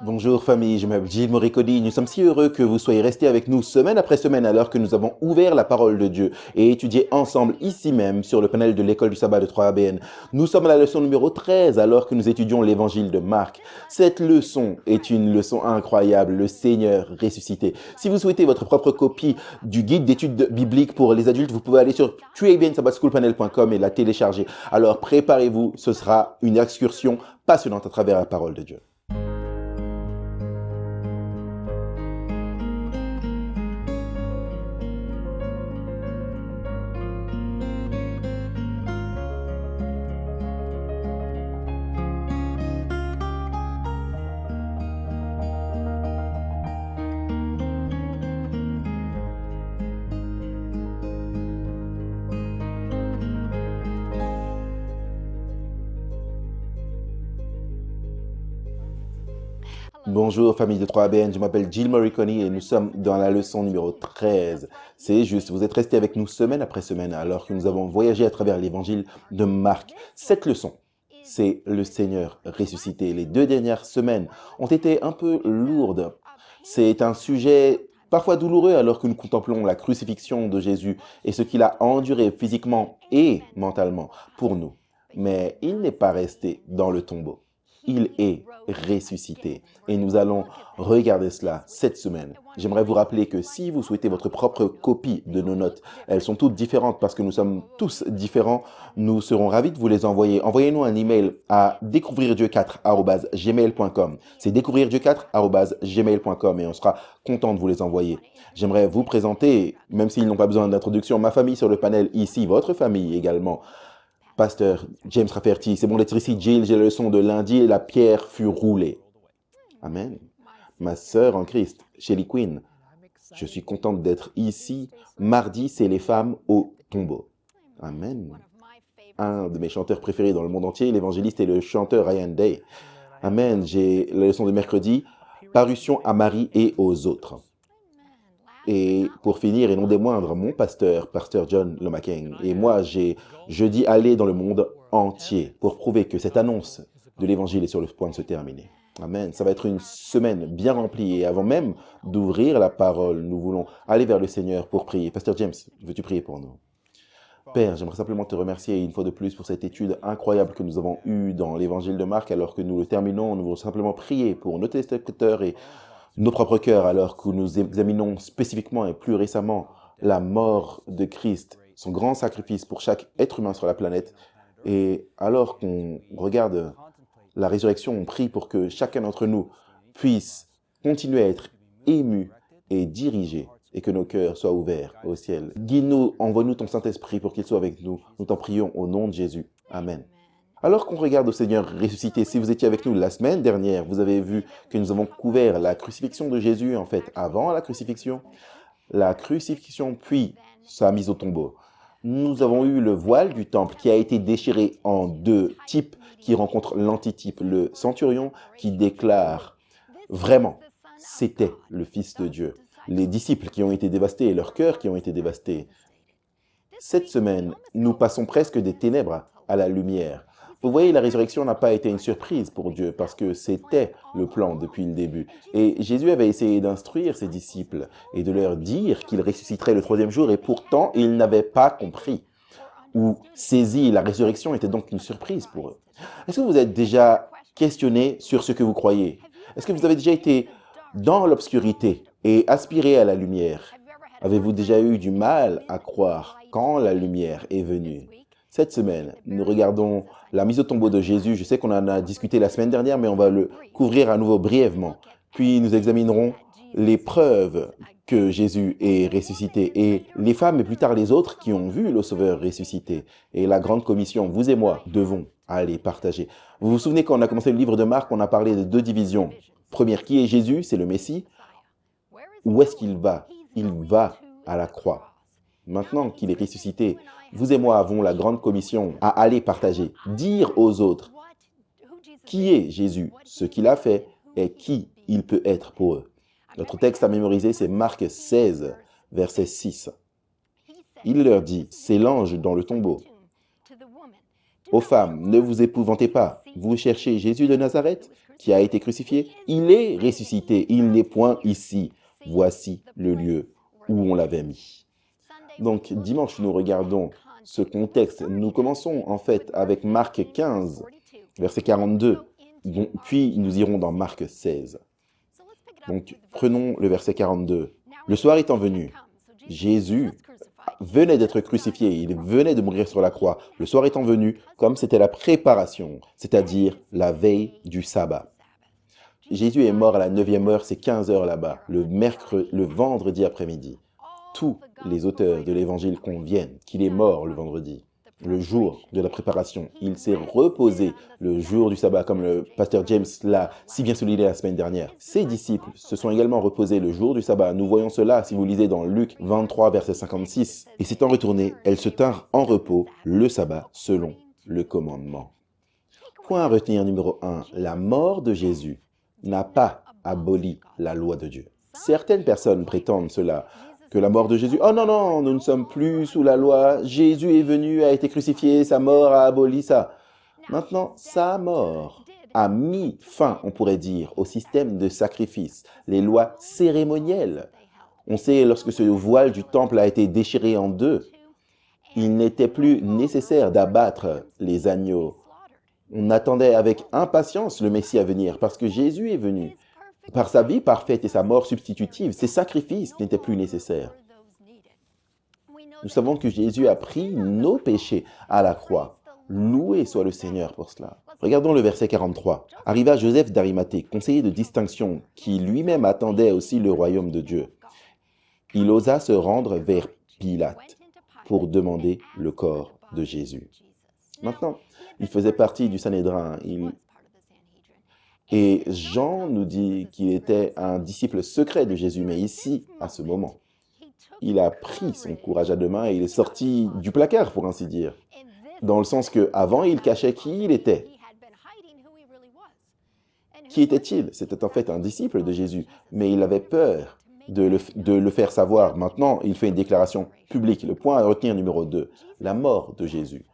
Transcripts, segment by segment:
Bonjour famille, je m'appelle Gilles Moriconi. Nous sommes si heureux que vous soyez restés avec nous semaine après semaine alors que nous avons ouvert la parole de Dieu et étudié ensemble ici même sur le panel de l'école du sabbat de 3ABN. Nous sommes à la leçon numéro 13 alors que nous étudions l'évangile de Marc. Cette leçon est une leçon incroyable, le Seigneur ressuscité. Si vous souhaitez votre propre copie du guide d'études bibliques pour les adultes, vous pouvez aller sur 3abnsabbatschoolpanel.com et la télécharger. Alors préparez-vous, ce sera une excursion passionnante à travers la parole de Dieu. Bonjour famille de 3ABN, je m'appelle Gilles Moriconi et nous sommes dans la leçon numéro 13. C'est juste, vous êtes restés avec nous semaine après semaine alors que nous avons voyagé à travers l'évangile de Marc. Cette leçon, c'est le Seigneur ressuscité. Les 2 dernières semaines ont été un peu lourdes. C'est un sujet parfois douloureux alors que nous contemplons la crucifixion de Jésus et ce qu'il a enduré physiquement et mentalement pour nous. Mais il n'est pas resté dans le tombeau. Il est ressuscité. Et nous allons regarder cela cette semaine. J'aimerais vous rappeler que si vous souhaitez votre propre copie de nos notes, elles sont toutes différentes parce que nous sommes tous différents. Nous serons ravis de vous les envoyer. Envoyez-nous un email à découvrirdieu4@gmail.com. C'est découvrirdieu4@gmail.com et on sera content de vous les envoyer. J'aimerais vous présenter, même s'ils n'ont pas besoin d'introduction, ma famille sur le panel ici, votre famille également. Pasteur James Rafferty, c'est bon d'être ici. Jill, j'ai la leçon de lundi et la pierre fut roulée. Amen. Ma sœur en Christ, Shelly Quinn, je suis contente d'être ici. Mardi, c'est les femmes au tombeau. Amen. Un de mes chanteurs préférés dans le monde entier, l'évangéliste et le chanteur Ryan Day. Amen. J'ai la leçon de mercredi, parution à Marie et aux autres. Et pour finir, et non des moindres, mon pasteur John Lomaking, et moi, je dis aller dans le monde entier pour prouver que cette annonce de l'évangile est sur le point de se terminer. Amen. Ça va être une semaine bien remplie. Et avant même d'ouvrir la parole, nous voulons aller vers le Seigneur pour prier. Pasteur James, veux-tu prier pour nous? Père, j'aimerais simplement te remercier une fois de plus pour cette étude incroyable que nous avons eue dans l'évangile de Marc. Alors que nous le terminons, nous voulons simplement prier pour nos téléspectateurs et nos propres cœurs, alors que nous examinons spécifiquement et plus récemment la mort de Christ, son grand sacrifice pour chaque être humain sur la planète. Et alors qu'on regarde la résurrection, on prie pour que chacun d'entre nous puisse continuer à être ému et dirigé et que nos cœurs soient ouverts au ciel. Guide-nous, envoie-nous ton Saint-Esprit pour qu'il soit avec nous. Nous t'en prions au nom de Jésus. Amen. Alors qu'on regarde au Seigneur ressuscité, si vous étiez avec nous la semaine dernière, vous avez vu que nous avons couvert la crucifixion de Jésus, en fait, avant la crucifixion, puis sa mise au tombeau. Nous avons eu le voile du temple qui a été déchiré en 2 types qui rencontrent l'antitype, le centurion qui déclare vraiment, c'était le Fils de Dieu. Les disciples qui ont été dévastés et leurs cœurs qui ont été dévastés. Cette semaine, nous passons presque des ténèbres à la lumière. Vous voyez, la résurrection n'a pas été une surprise pour Dieu parce que c'était le plan depuis le début. Et Jésus avait essayé d'instruire ses disciples et de leur dire qu'il ressusciterait le 3e jour et pourtant, ils n'avaient pas compris ou saisi. La résurrection était donc une surprise pour eux. Est-ce que vous êtes déjà questionné sur ce que vous croyez? Est-ce que vous avez déjà été dans l'obscurité et aspiré à la lumière? Avez-vous déjà eu du mal à croire quand la lumière est venue? Cette semaine, nous regardons la mise au tombeau de Jésus. Je sais qu'on en a discuté la semaine dernière, mais on va le couvrir à nouveau brièvement. Puis nous examinerons les preuves que Jésus est ressuscité et les femmes et plus tard les autres qui ont vu le Sauveur ressuscité. Et la grande commission, vous et moi, devons aller partager. Vous vous souvenez quand on a commencé le livre de Marc, on a parlé de 2 divisions. Première, qui est Jésus? C'est le Messie. Où est-ce qu'il va? Il va à la croix. Maintenant qu'il est ressuscité, vous et moi avons la grande commission à aller partager, dire aux autres qui est Jésus, ce qu'il a fait et qui il peut être pour eux. Notre texte à mémoriser, c'est Marc 16, verset 6. Il leur dit, c'est l'ange dans le tombeau. Aux femmes, ne vous épouvantez pas, vous cherchez Jésus de Nazareth, qui a été crucifié, il est ressuscité, il n'est point ici. Voici le lieu où on l'avait mis. Donc, dimanche, nous regardons ce contexte. Nous commençons en fait avec Marc 15, verset 42, puis nous irons dans Marc 16. Donc, prenons le verset 42. Le soir étant venu, Jésus venait d'être crucifié, il venait de mourir sur la croix. Le soir étant venu, comme c'était la préparation, c'est-à-dire la veille du sabbat. Jésus est mort à la 9e heure, c'est 15 heures là-bas, le vendredi après-midi. Tous les auteurs de l'évangile conviennent qu'il est mort le vendredi, le jour de la préparation. Il s'est reposé le jour du sabbat, comme le pasteur James l'a si bien souligné la semaine dernière. Ses disciples se sont également reposés le jour du sabbat. Nous voyons cela si vous lisez dans Luc 23, verset 56. Et s'étant retournées, elles se tinrent en repos le sabbat selon le commandement. Point à retenir numéro 1, la mort de Jésus n'a pas aboli la loi de Dieu. Certaines personnes prétendent cela, que la mort de Jésus, oh non, non, nous ne sommes plus sous la loi, Jésus est venu, a été crucifié, sa mort a aboli ça. Maintenant, sa mort a mis fin, on pourrait dire, au système de sacrifice, les lois cérémonielles. On sait, lorsque ce voile du temple a été déchiré en deux, il n'était plus nécessaire d'abattre les agneaux. On attendait avec impatience le Messie à venir, parce que Jésus est venu. Par sa vie parfaite et sa mort substitutive, ces sacrifices n'étaient plus nécessaires. Nous savons que Jésus a pris nos péchés à la croix. Loué soit le Seigneur pour cela. Regardons le verset 43. Arriva Joseph d'Arimathée, conseiller de distinction, qui lui-même attendait aussi le royaume de Dieu. Il osa se rendre vers Pilate pour demander le corps de Jésus. Maintenant, il faisait partie du Sanhédrin. Et Jean nous dit qu'il était un disciple secret de Jésus, mais ici, à ce moment, il a pris son courage à deux mains et il est sorti du placard, pour ainsi dire. Dans le sens qu'avant, il cachait qui il était. Qui était-il? C'était en fait un disciple de Jésus, mais il avait peur de le faire savoir. Maintenant, il fait une déclaration publique. Le point à retenir numéro 2, la mort de Jésus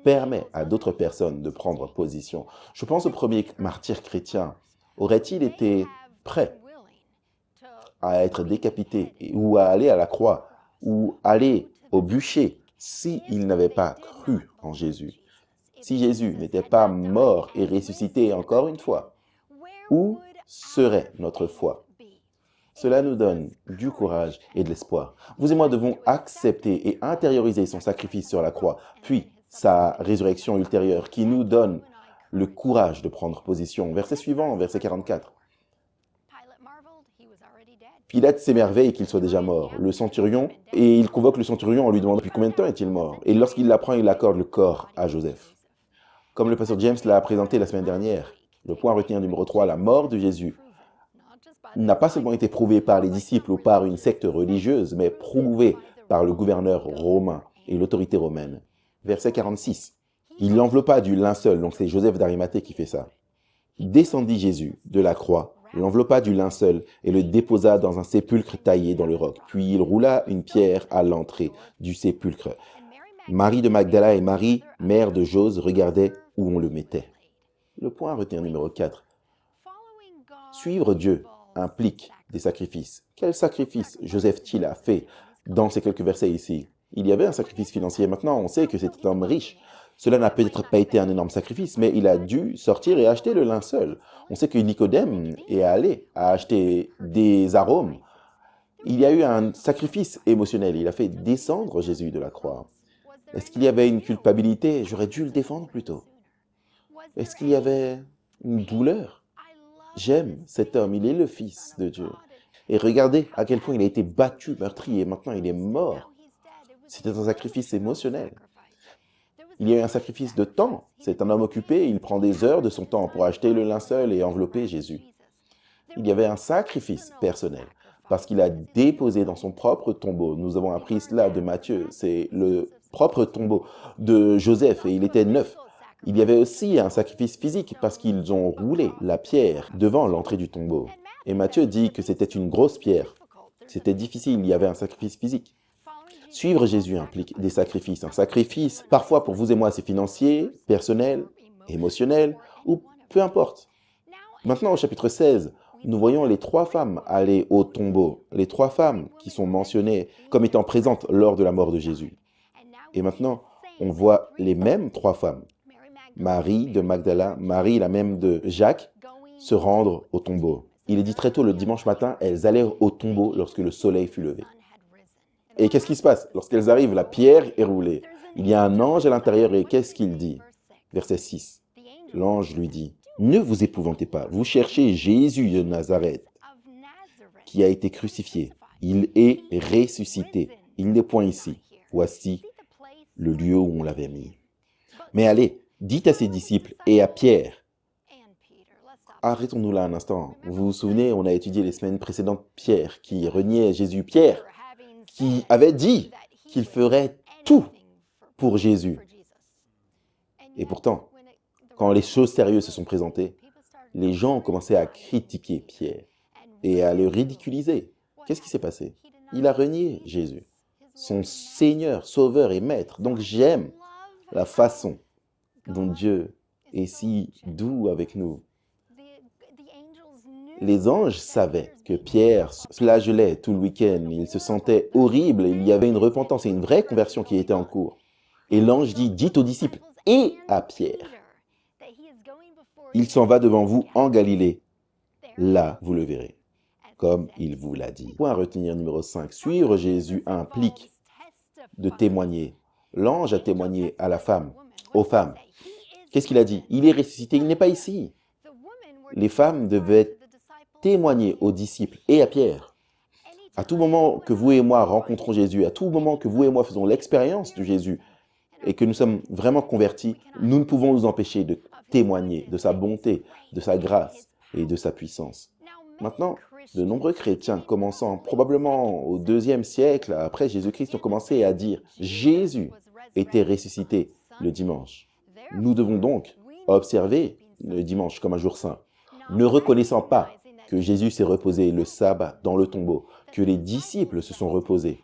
permet à d'autres personnes de prendre position. Je pense au premier martyr chrétien. Aurait-il été prêt à être décapité ou à aller à la croix ou aller au bûcher s'il n'avait pas cru en Jésus? Si Jésus n'était pas mort et ressuscité encore une fois, où serait notre foi? Cela nous donne du courage et de l'espoir. Vous et moi devons accepter et intérioriser son sacrifice sur la croix, puis sa résurrection ultérieure qui nous donne le courage de prendre position. Verset suivant, verset 44. Pilate s'émerveille qu'il soit déjà mort. Le centurion, et il convoque le centurion en lui demandant depuis combien de temps est-il mort. Et lorsqu'il l'apprend, il accorde le corps à Joseph. Comme le pasteur James l'a présenté la semaine dernière, le point à retenir numéro 3, la mort de Jésus n'a pas seulement été prouvée par les disciples ou par une secte religieuse, mais prouvée par le gouverneur romain et l'autorité romaine. Verset 46. Il l'enveloppa du linceul, donc c'est Joseph d'Arimathée qui fait ça. Descendit Jésus de la croix, l'enveloppa du linceul et le déposa dans un sépulcre taillé dans le roc. Puis il roula une pierre à l'entrée du sépulcre. Marie de Magdala et Marie, mère de Jose, regardaient où on le mettait. Le point à retenir numéro 4. Suivre Dieu implique des sacrifices. Quel sacrifice Joseph-t-il a fait dans ces quelques versets ici? Il y avait un sacrifice financier. Maintenant, on sait que c'était un homme riche. Cela n'a peut-être pas été un énorme sacrifice, mais il a dû sortir et acheter le linceul. On sait que Nicodème est allé à acheter des arômes. Il y a eu un sacrifice émotionnel. Il a fait descendre Jésus de la croix. Est-ce qu'il y avait une culpabilité? J'aurais dû le défendre plus tôt. Est-ce qu'il y avait une douleur? J'aime cet homme, il est le Fils de Dieu. Et regardez à quel point il a été battu, meurtri, et maintenant il est mort. C'était un sacrifice émotionnel. Il y a eu un sacrifice de temps. C'est un homme occupé, il prend des heures de son temps pour acheter le linceul et envelopper Jésus. Il y avait un sacrifice personnel, parce qu'il a déposé dans son propre tombeau. Nous avons appris cela de Matthieu, c'est le propre tombeau de Joseph, et il était neuf. Il y avait aussi un sacrifice physique, parce qu'ils ont roulé la pierre devant l'entrée du tombeau. Et Matthieu dit que c'était une grosse pierre. C'était difficile, il y avait un sacrifice physique. Suivre Jésus implique des sacrifices. Un sacrifice, parfois pour vous et moi, c'est financier, personnel, émotionnel, ou peu importe. Maintenant, au chapitre 16, nous voyons les 3 femmes aller au tombeau, les 3 femmes qui sont mentionnées comme étant présentes lors de la mort de Jésus. Et maintenant, on voit les mêmes 3 femmes, Marie de Magdala, Marie la même de Jacques, se rendre au tombeau. Il est dit très tôt le dimanche matin, elles allèrent au tombeau lorsque le soleil fut levé. Et qu'est-ce qui se passe? Lorsqu'elles arrivent, la pierre est roulée. Il y a un ange à l'intérieur et qu'est-ce qu'il dit? Verset 6. L'ange lui dit, « Ne vous épouvantez pas, vous cherchez Jésus de Nazareth, qui a été crucifié. Il est ressuscité. Il n'est point ici. Voici le lieu où on l'avait mis. Mais allez, dites à ses disciples et à Pierre. » Arrêtons-nous là un instant. Vous vous souvenez, on a étudié les semaines précédentes Pierre qui reniait Jésus. Pierre qui avait dit qu'il ferait tout pour Jésus. Et pourtant, quand les choses sérieuses se sont présentées, les gens ont commencé à critiquer Pierre et à le ridiculiser. Qu'est-ce qui s'est passé? Il a renié Jésus, son Seigneur, Sauveur et Maître. Donc j'aime la façon dont Dieu est si doux avec nous. Les anges savaient que Pierre se flagellait tout le week-end, il se sentait horrible, il y avait une repentance et une vraie conversion qui était en cours. Et l'ange dit, dites aux disciples et à Pierre, il s'en va devant vous en Galilée, là vous le verrez, comme il vous l'a dit. Point à retenir numéro 5, suivre Jésus implique de témoigner. L'ange a témoigné à la femme, aux femmes. Qu'est-ce qu'il a dit? Il est ressuscité, il n'est pas ici. Les femmes devaient témoigner aux disciples et à Pierre. À tout moment que vous et moi rencontrons Jésus, à tout moment que vous et moi faisons l'expérience de Jésus et que nous sommes vraiment convertis, nous ne pouvons nous empêcher de témoigner de sa bonté, de sa grâce et de sa puissance. Maintenant, de nombreux chrétiens, commençant probablement au 2e siècle après Jésus-Christ, ont commencé à dire « Jésus était ressuscité le dimanche ». Nous devons donc observer le dimanche comme un jour saint, ne reconnaissant pas que Jésus s'est reposé le sabbat dans le tombeau, que les disciples se sont reposés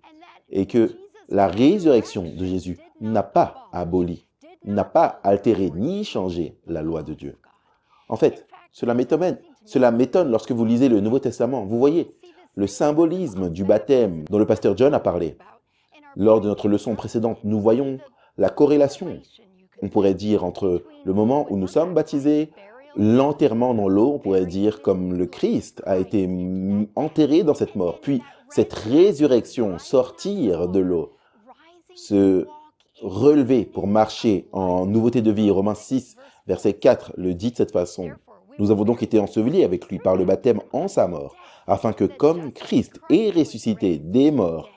et que la résurrection de Jésus n'a pas aboli, n'a pas altéré ni changé la loi de Dieu. En fait, cela m'étonne lorsque vous lisez le Nouveau Testament. Vous voyez le symbolisme du baptême dont le pasteur John a parlé. Lors de notre leçon précédente, nous voyons la corrélation, on pourrait dire, entre le moment où nous sommes baptisés, l'enterrement dans l'eau, on pourrait dire, comme le Christ a été enterré dans cette mort, puis cette résurrection, sortir de l'eau, se relever pour marcher en nouveauté de vie. Romains 6, verset 4 le dit de cette façon. Nous avons donc été ensevelis avec lui par le baptême en sa mort, afin que comme Christ est ressuscité des morts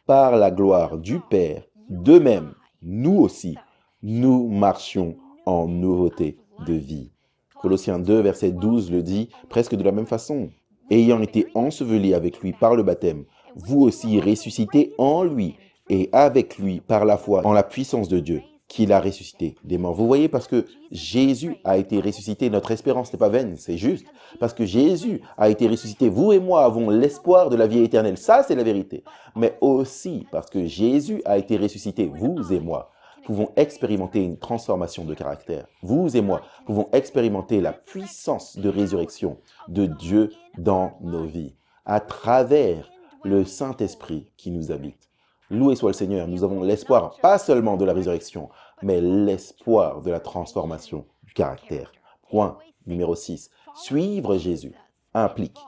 par la gloire du Père, de même, nous aussi, nous marchions en nouveauté de vie. Colossiens 2, verset 12 le dit presque de la même façon. Ayant été ensevelis avec lui par le baptême, vous aussi ressuscitez en lui et avec lui par la foi en la puissance de Dieu, qu'il a ressuscité des morts. Vous voyez, parce que Jésus a été ressuscité, notre espérance n'est pas vaine, c'est juste. Parce que Jésus a été ressuscité, vous et moi avons l'espoir de la vie éternelle. Ça, c'est la vérité. Mais aussi parce que Jésus a été ressuscité, vous et moi pouvons expérimenter une transformation de caractère. Vous et moi pouvons expérimenter la puissance de résurrection de Dieu dans nos vies, à travers le Saint-Esprit qui nous habite. Loué soit le Seigneur, nous avons l'espoir, pas seulement de la résurrection, mais l'espoir de la transformation du caractère. Point numéro 6. Suivre Jésus implique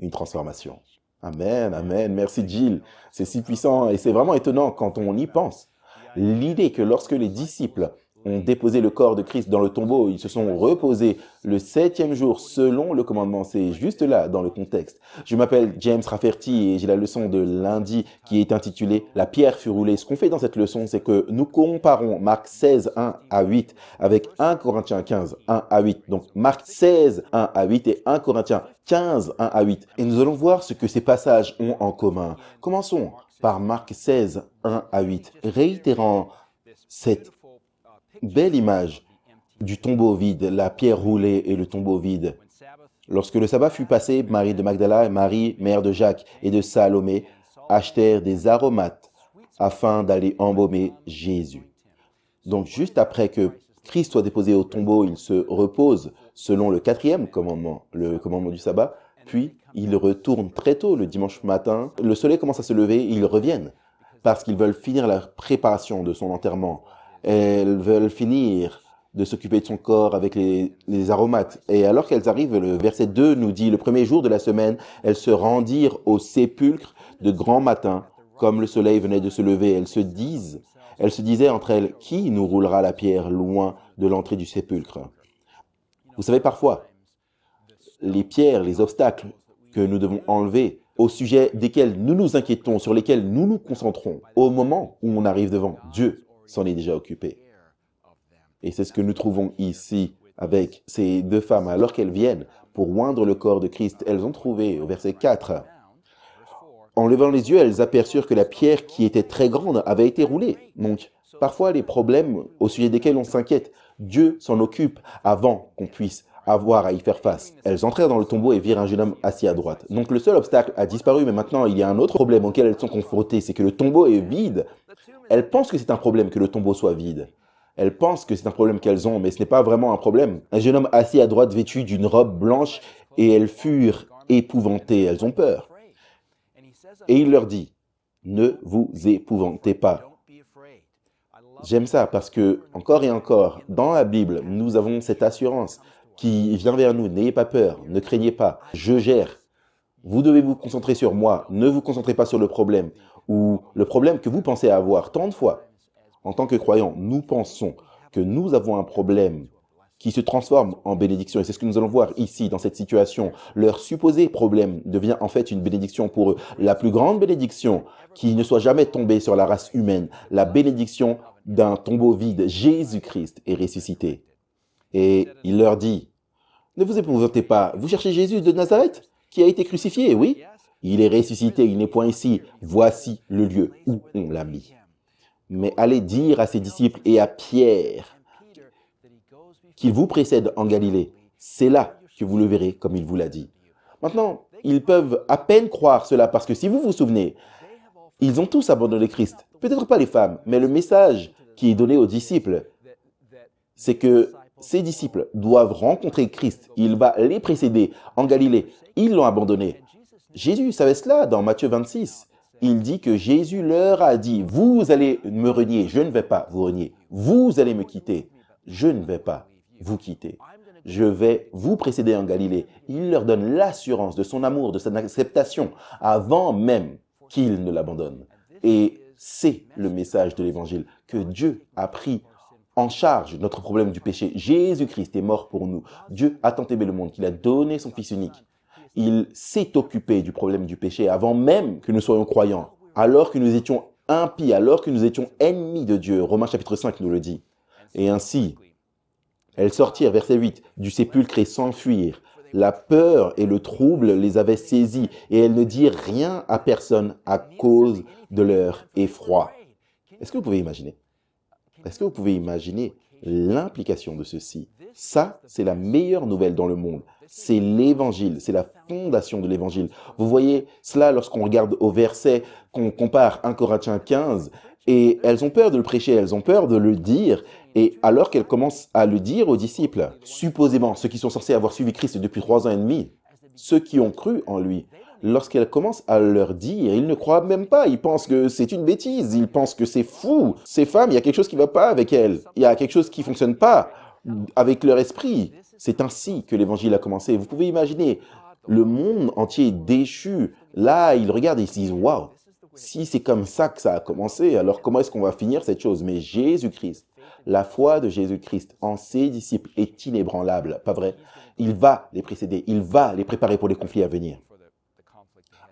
une transformation. Amen, amen. Merci Jill. C'est si puissant et c'est vraiment étonnant quand on y pense. L'idée que lorsque les disciples ont déposé le corps de Christ dans le tombeau, ils se sont reposés le 7e jour selon le commandement. C'est juste là, dans le contexte. Je m'appelle James Rafferty et j'ai la leçon de lundi qui est intitulée « La pierre fut roulée ». Ce qu'on fait dans cette leçon, c'est que nous comparons Marc 16, 1 à 8 avec 1 Corinthiens 15, 1 à 8. Donc Marc 16, 1 à 8 et 1 Corinthiens 15, 1 à 8. Et nous allons voir ce que ces passages ont en commun. Commençons par Marc 16, 1 à 8, réitérant cette belle image du tombeau vide, la pierre roulée et le tombeau vide. Lorsque le sabbat fut passé, Marie de Magdala et Marie, mère de Jacques et de Salomé, achetèrent des aromates afin d'aller embaumer Jésus. Donc juste après que Christ soit déposé au tombeau, il se repose selon le quatrième commandement, le commandement du sabbat, puis ils retournent très tôt le dimanche matin. Le soleil commence à se lever et ils reviennent parce qu'ils veulent finir la préparation de son enterrement. Elles veulent finir de s'occuper de son corps avec les aromates. Et alors qu'elles arrivent, le verset 2 nous dit, le premier jour de la semaine, elles se rendirent au sépulcre de grand matin, comme le soleil venait de se lever. Elles se disaient entre elles, qui nous roulera la pierre loin de l'entrée du sépulcre? Vous savez, parfois, les pierres, les obstacles que nous devons enlever, au sujet desquels nous nous inquiétons, sur lesquels nous nous concentrons, au moment où on arrive devant, Dieu s'en est déjà occupé. Et c'est ce que nous trouvons ici avec ces deux femmes. Alors qu'elles viennent pour oindre le corps de Christ, elles ont trouvé, au verset 4, en levant les yeux, elles aperçurent que la pierre qui était très grande avait été roulée. Donc, parfois, les problèmes au sujet desquels on s'inquiète, Dieu s'en occupe avant qu'on puisse avoir à y faire face. Elles entrèrent dans le tombeau et virent un jeune homme assis à droite. Donc le seul obstacle a disparu, mais maintenant il y a un autre problème auquel elles sont confrontées, c'est que le tombeau est vide. Elles pensent que c'est un problème que le tombeau soit vide. Elles pensent que c'est un problème qu'elles ont, mais ce n'est pas vraiment un problème. Un jeune homme assis à droite vêtu d'une robe blanche, et elles furent épouvantées, elles ont peur. Et il leur dit, ne vous épouvantez pas. J'aime ça parce que, encore et encore, dans la Bible, nous avons cette assurance qui vient vers nous. N'ayez pas peur, ne craignez pas, je gère. Vous devez vous concentrer sur moi, ne vous concentrez pas sur le problème ou le problème que vous pensez avoir tant de fois. En tant que croyants, nous pensons que nous avons un problème qui se transforme en bénédiction. Et c'est ce que nous allons voir ici, dans cette situation. Leur supposé problème devient en fait une bénédiction pour eux. La plus grande bénédiction qui ne soit jamais tombée sur la race humaine. La bénédiction d'un tombeau vide. Jésus-Christ est ressuscité. Et il leur dit, ne vous épouvantez pas. Vous cherchez Jésus de Nazareth qui a été crucifié, oui? Il est ressuscité, il n'est point ici. Voici le lieu où on l'a mis. Mais allez dire à ses disciples et à Pierre qu'il vous précède en Galilée. C'est là que vous le verrez comme il vous l'a dit. Maintenant, ils peuvent à peine croire cela parce que si vous vous souvenez, ils ont tous abandonné Christ. Peut-être pas les femmes, mais le message qui est donné aux disciples, c'est que ces disciples doivent rencontrer Christ. Il va les précéder en Galilée. Ils l'ont abandonné. Jésus savait cela dans Matthieu 26. Il dit que Jésus leur a dit, vous allez me renier, je ne vais pas vous renier. Vous allez me quitter, je ne vais pas vous quitter. Je vais vous précéder en Galilée. Il leur donne l'assurance de son amour, de son acceptation, avant même qu'ils ne l'abandonnent. Et c'est le message de l'Évangile, que Dieu a pris en charge notre problème du péché. Jésus-Christ est mort pour nous. Dieu a tant aimé le monde qu'il a donné son Fils unique. Il s'est occupé du problème du péché avant même que nous soyons croyants, alors que nous étions impies, alors que nous étions ennemis de Dieu. Romains chapitre 5 nous le dit. Et ainsi, elles sortirent, verset 8, du sépulcre et s'enfuirent. La peur et le trouble les avaient saisies et elles ne dirent rien à personne à cause de leur effroi. Est-ce que vous pouvez imaginer? Est-ce que vous pouvez imaginer l'implication de ceci? Ça, c'est la meilleure nouvelle dans le monde. C'est l'Évangile, c'est la fondation de l'Évangile. Vous voyez cela lorsqu'on regarde au verset qu'on compare 1 Corinthiens 15, et elles ont peur de le prêcher, elles ont peur de le dire, et alors qu'elles commencent à le dire aux disciples, supposément ceux qui sont censés avoir suivi Christ depuis 3 ans et demi, ceux qui ont cru en lui, lorsqu'elles commencent à leur dire, ils ne croient même pas, ils pensent que c'est une bêtise, ils pensent que c'est fou. Ces femmes, il y a quelque chose qui ne va pas avec elles, il y a quelque chose qui ne fonctionne pas avec leur esprit. C'est ainsi que l'Évangile a commencé. Vous pouvez imaginer le monde entier déchu. Là, ils regardent et ils se disent, waouh, si c'est comme ça que ça a commencé, alors comment est-ce qu'on va finir cette chose? Mais Jésus-Christ, la foi de Jésus-Christ en ses disciples est inébranlable, pas vrai? Il va les précéder, il va les préparer pour les conflits à venir.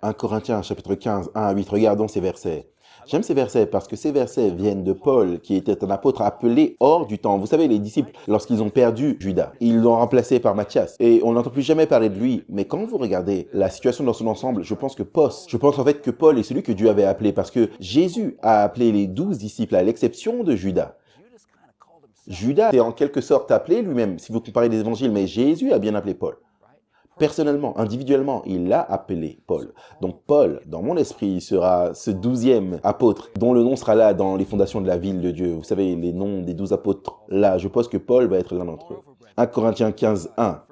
1 Corinthiens chapitre 15, 1 à 8, regardons ces versets. J'aime ces versets parce que ces versets viennent de Paul, qui était un apôtre appelé hors du temps. Vous savez, les disciples, lorsqu'ils ont perdu Judas, ils l'ont remplacé par Matthias. Et on n'entend plus jamais parler de lui. Mais quand vous regardez la situation dans son ensemble, je pense en fait que Paul est celui que Dieu avait appelé parce que Jésus a appelé les 12 disciples à l'exception de Judas. Judas est en quelque sorte appelé lui-même, si vous comparez les évangiles, mais Jésus a bien appelé Paul. Personnellement, individuellement, il a appelé Paul. Donc Paul, dans mon esprit, sera ce 12e apôtre, dont le nom sera là dans les fondations de la ville de Dieu. Vous savez, les noms des 12 apôtres là. Je pense que Paul va être l'un d'entre eux. 1 Corinthiens 15, 1.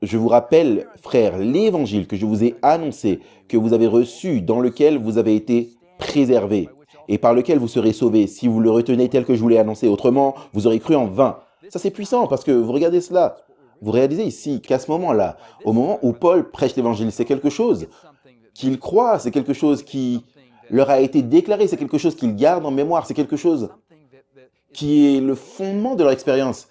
Je vous rappelle, frères, l'évangile que je vous ai annoncé, que vous avez reçu, dans lequel vous avez été préservés et par lequel vous serez sauvés, si vous le retenez tel que je vous l'ai annoncé. Autrement, vous aurez cru en vain. Ça, c'est puissant parce que vous regardez cela. Vous réalisez ici qu'à ce moment-là, au moment où Paul prêche l'évangile, c'est quelque chose qu'ils croient, c'est quelque chose qui leur a été déclaré, c'est quelque chose qu'ils gardent en mémoire, c'est quelque chose qui est le fondement de leur expérience.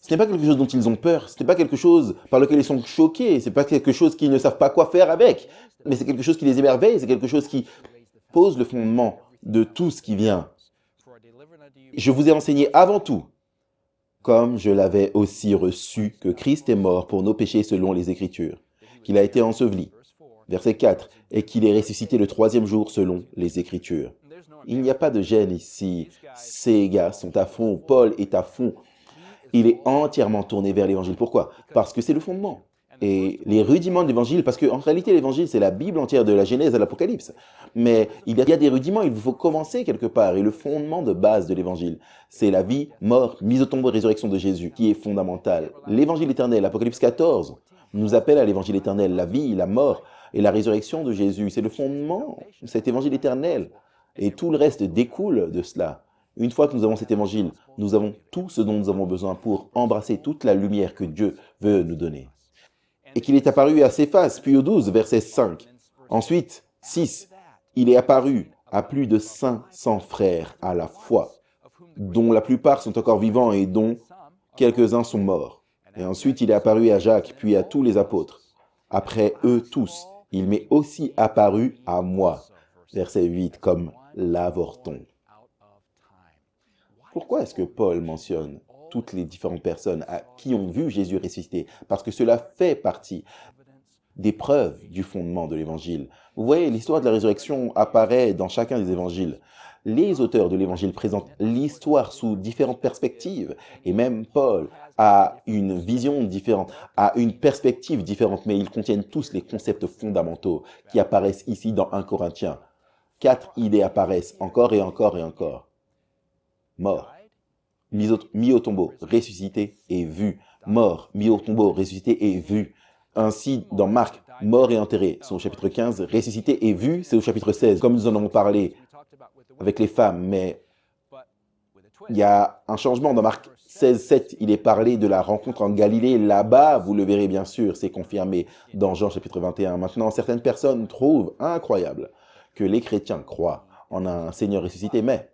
Ce n'est pas quelque chose dont ils ont peur, ce n'est pas quelque chose par lequel ils sont choqués, ce n'est pas quelque chose qu'ils ne savent pas quoi faire avec, mais c'est quelque chose qui les émerveille, c'est quelque chose qui pose le fondement de tout ce qui vient. Je vous ai enseigné avant tout, comme je l'avais aussi reçu, que Christ est mort pour nos péchés selon les Écritures, qu'il a été enseveli, verset 4, et qu'il est ressuscité le troisième jour selon les Écritures. Il n'y a pas de gêne ici, ces gars sont à fond, Paul est à fond. Il est entièrement tourné vers l'évangile. Pourquoi? Parce que c'est le fondement. Et les rudiments de l'évangile, parce qu'en réalité, l'évangile, c'est la Bible entière de la Genèse à l'Apocalypse. Mais il y a des rudiments, il vous faut commencer quelque part. Et le fondement de base de l'évangile, c'est la vie, mort, mise au tombeau et résurrection de Jésus, qui est fondamental. L'évangile éternel, Apocalypse 14, nous appelle à l'évangile éternel, la vie, la mort et la résurrection de Jésus. C'est le fondement de cet évangile éternel. Et tout le reste découle de cela. Une fois que nous avons cet évangile, nous avons tout ce dont nous avons besoin pour embrasser toute la lumière que Dieu veut nous donner. Et qu'il est apparu à Céphas, puis au 12, verset 5. Ensuite, 6, il est apparu à plus de 500 frères à la fois, dont la plupart sont encore vivants et dont quelques-uns sont morts. Et ensuite, il est apparu à Jacques, puis à tous les apôtres. Après eux tous, il m'est aussi apparu à moi. Verset 8, comme l'avorton. Pourquoi est-ce que Paul mentionne toutes les différentes personnes qui ont vu Jésus ressuscité? Parce que cela fait partie des preuves du fondement de l'évangile. Vous voyez, l'histoire de la résurrection apparaît dans chacun des évangiles. Les auteurs de l'évangile présentent l'histoire sous différentes perspectives. Et même Paul a une vision différente, a une perspective différente, mais ils contiennent tous les concepts fondamentaux qui apparaissent ici dans 1 Corinthiens. 4 idées apparaissent encore et encore et encore. Mort, mis au tombeau, ressuscité et vu. Mort, mis au tombeau, ressuscité et vu. Ainsi, dans Marc, mort et enterré, c'est au chapitre 15. Ressuscité et vu, c'est au chapitre 16. Comme nous en avons parlé avec les femmes, mais il y a un changement dans Marc 16, 7. Il est parlé de la rencontre en Galilée. Là-bas, vous le verrez bien sûr, c'est confirmé dans Jean chapitre 21. Maintenant, certaines personnes trouvent incroyable que les chrétiens croient en un Seigneur ressuscité, mais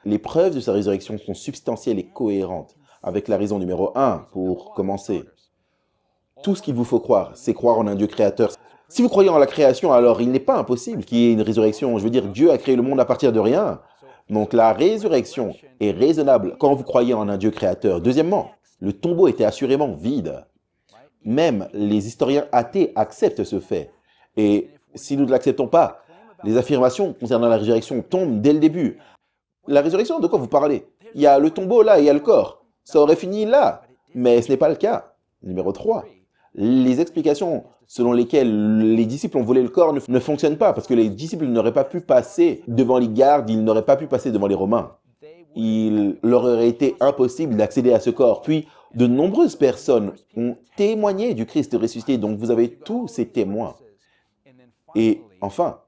les preuves de sa résurrection sont substantielles et cohérentes avec la raison numéro 1 pour commencer. Tout ce qu'il vous faut croire, c'est croire en un Dieu créateur. Si vous croyez en la création, alors il n'est pas impossible qu'il y ait une résurrection. Je veux dire, Dieu a créé le monde à partir de rien. Donc la résurrection est raisonnable quand vous croyez en un Dieu créateur. Deuxièmement, le tombeau était assurément vide. Même les historiens athées acceptent ce fait. Et si nous ne l'acceptons pas, les affirmations concernant la résurrection tombent dès le début. La résurrection, de quoi vous parlez? Il y a le tombeau là, il y a le corps. Ça aurait fini là. Mais ce n'est pas le cas. Numéro 3. Les explications selon lesquelles les disciples ont volé le corps ne fonctionnent pas parce que les disciples n'auraient pas pu passer devant les gardes, ils n'auraient pas pu passer devant les Romains. Il leur aurait été impossible d'accéder à ce corps. Puis, de nombreuses personnes ont témoigné du Christ ressuscité, donc vous avez tous ces témoins. Et enfin,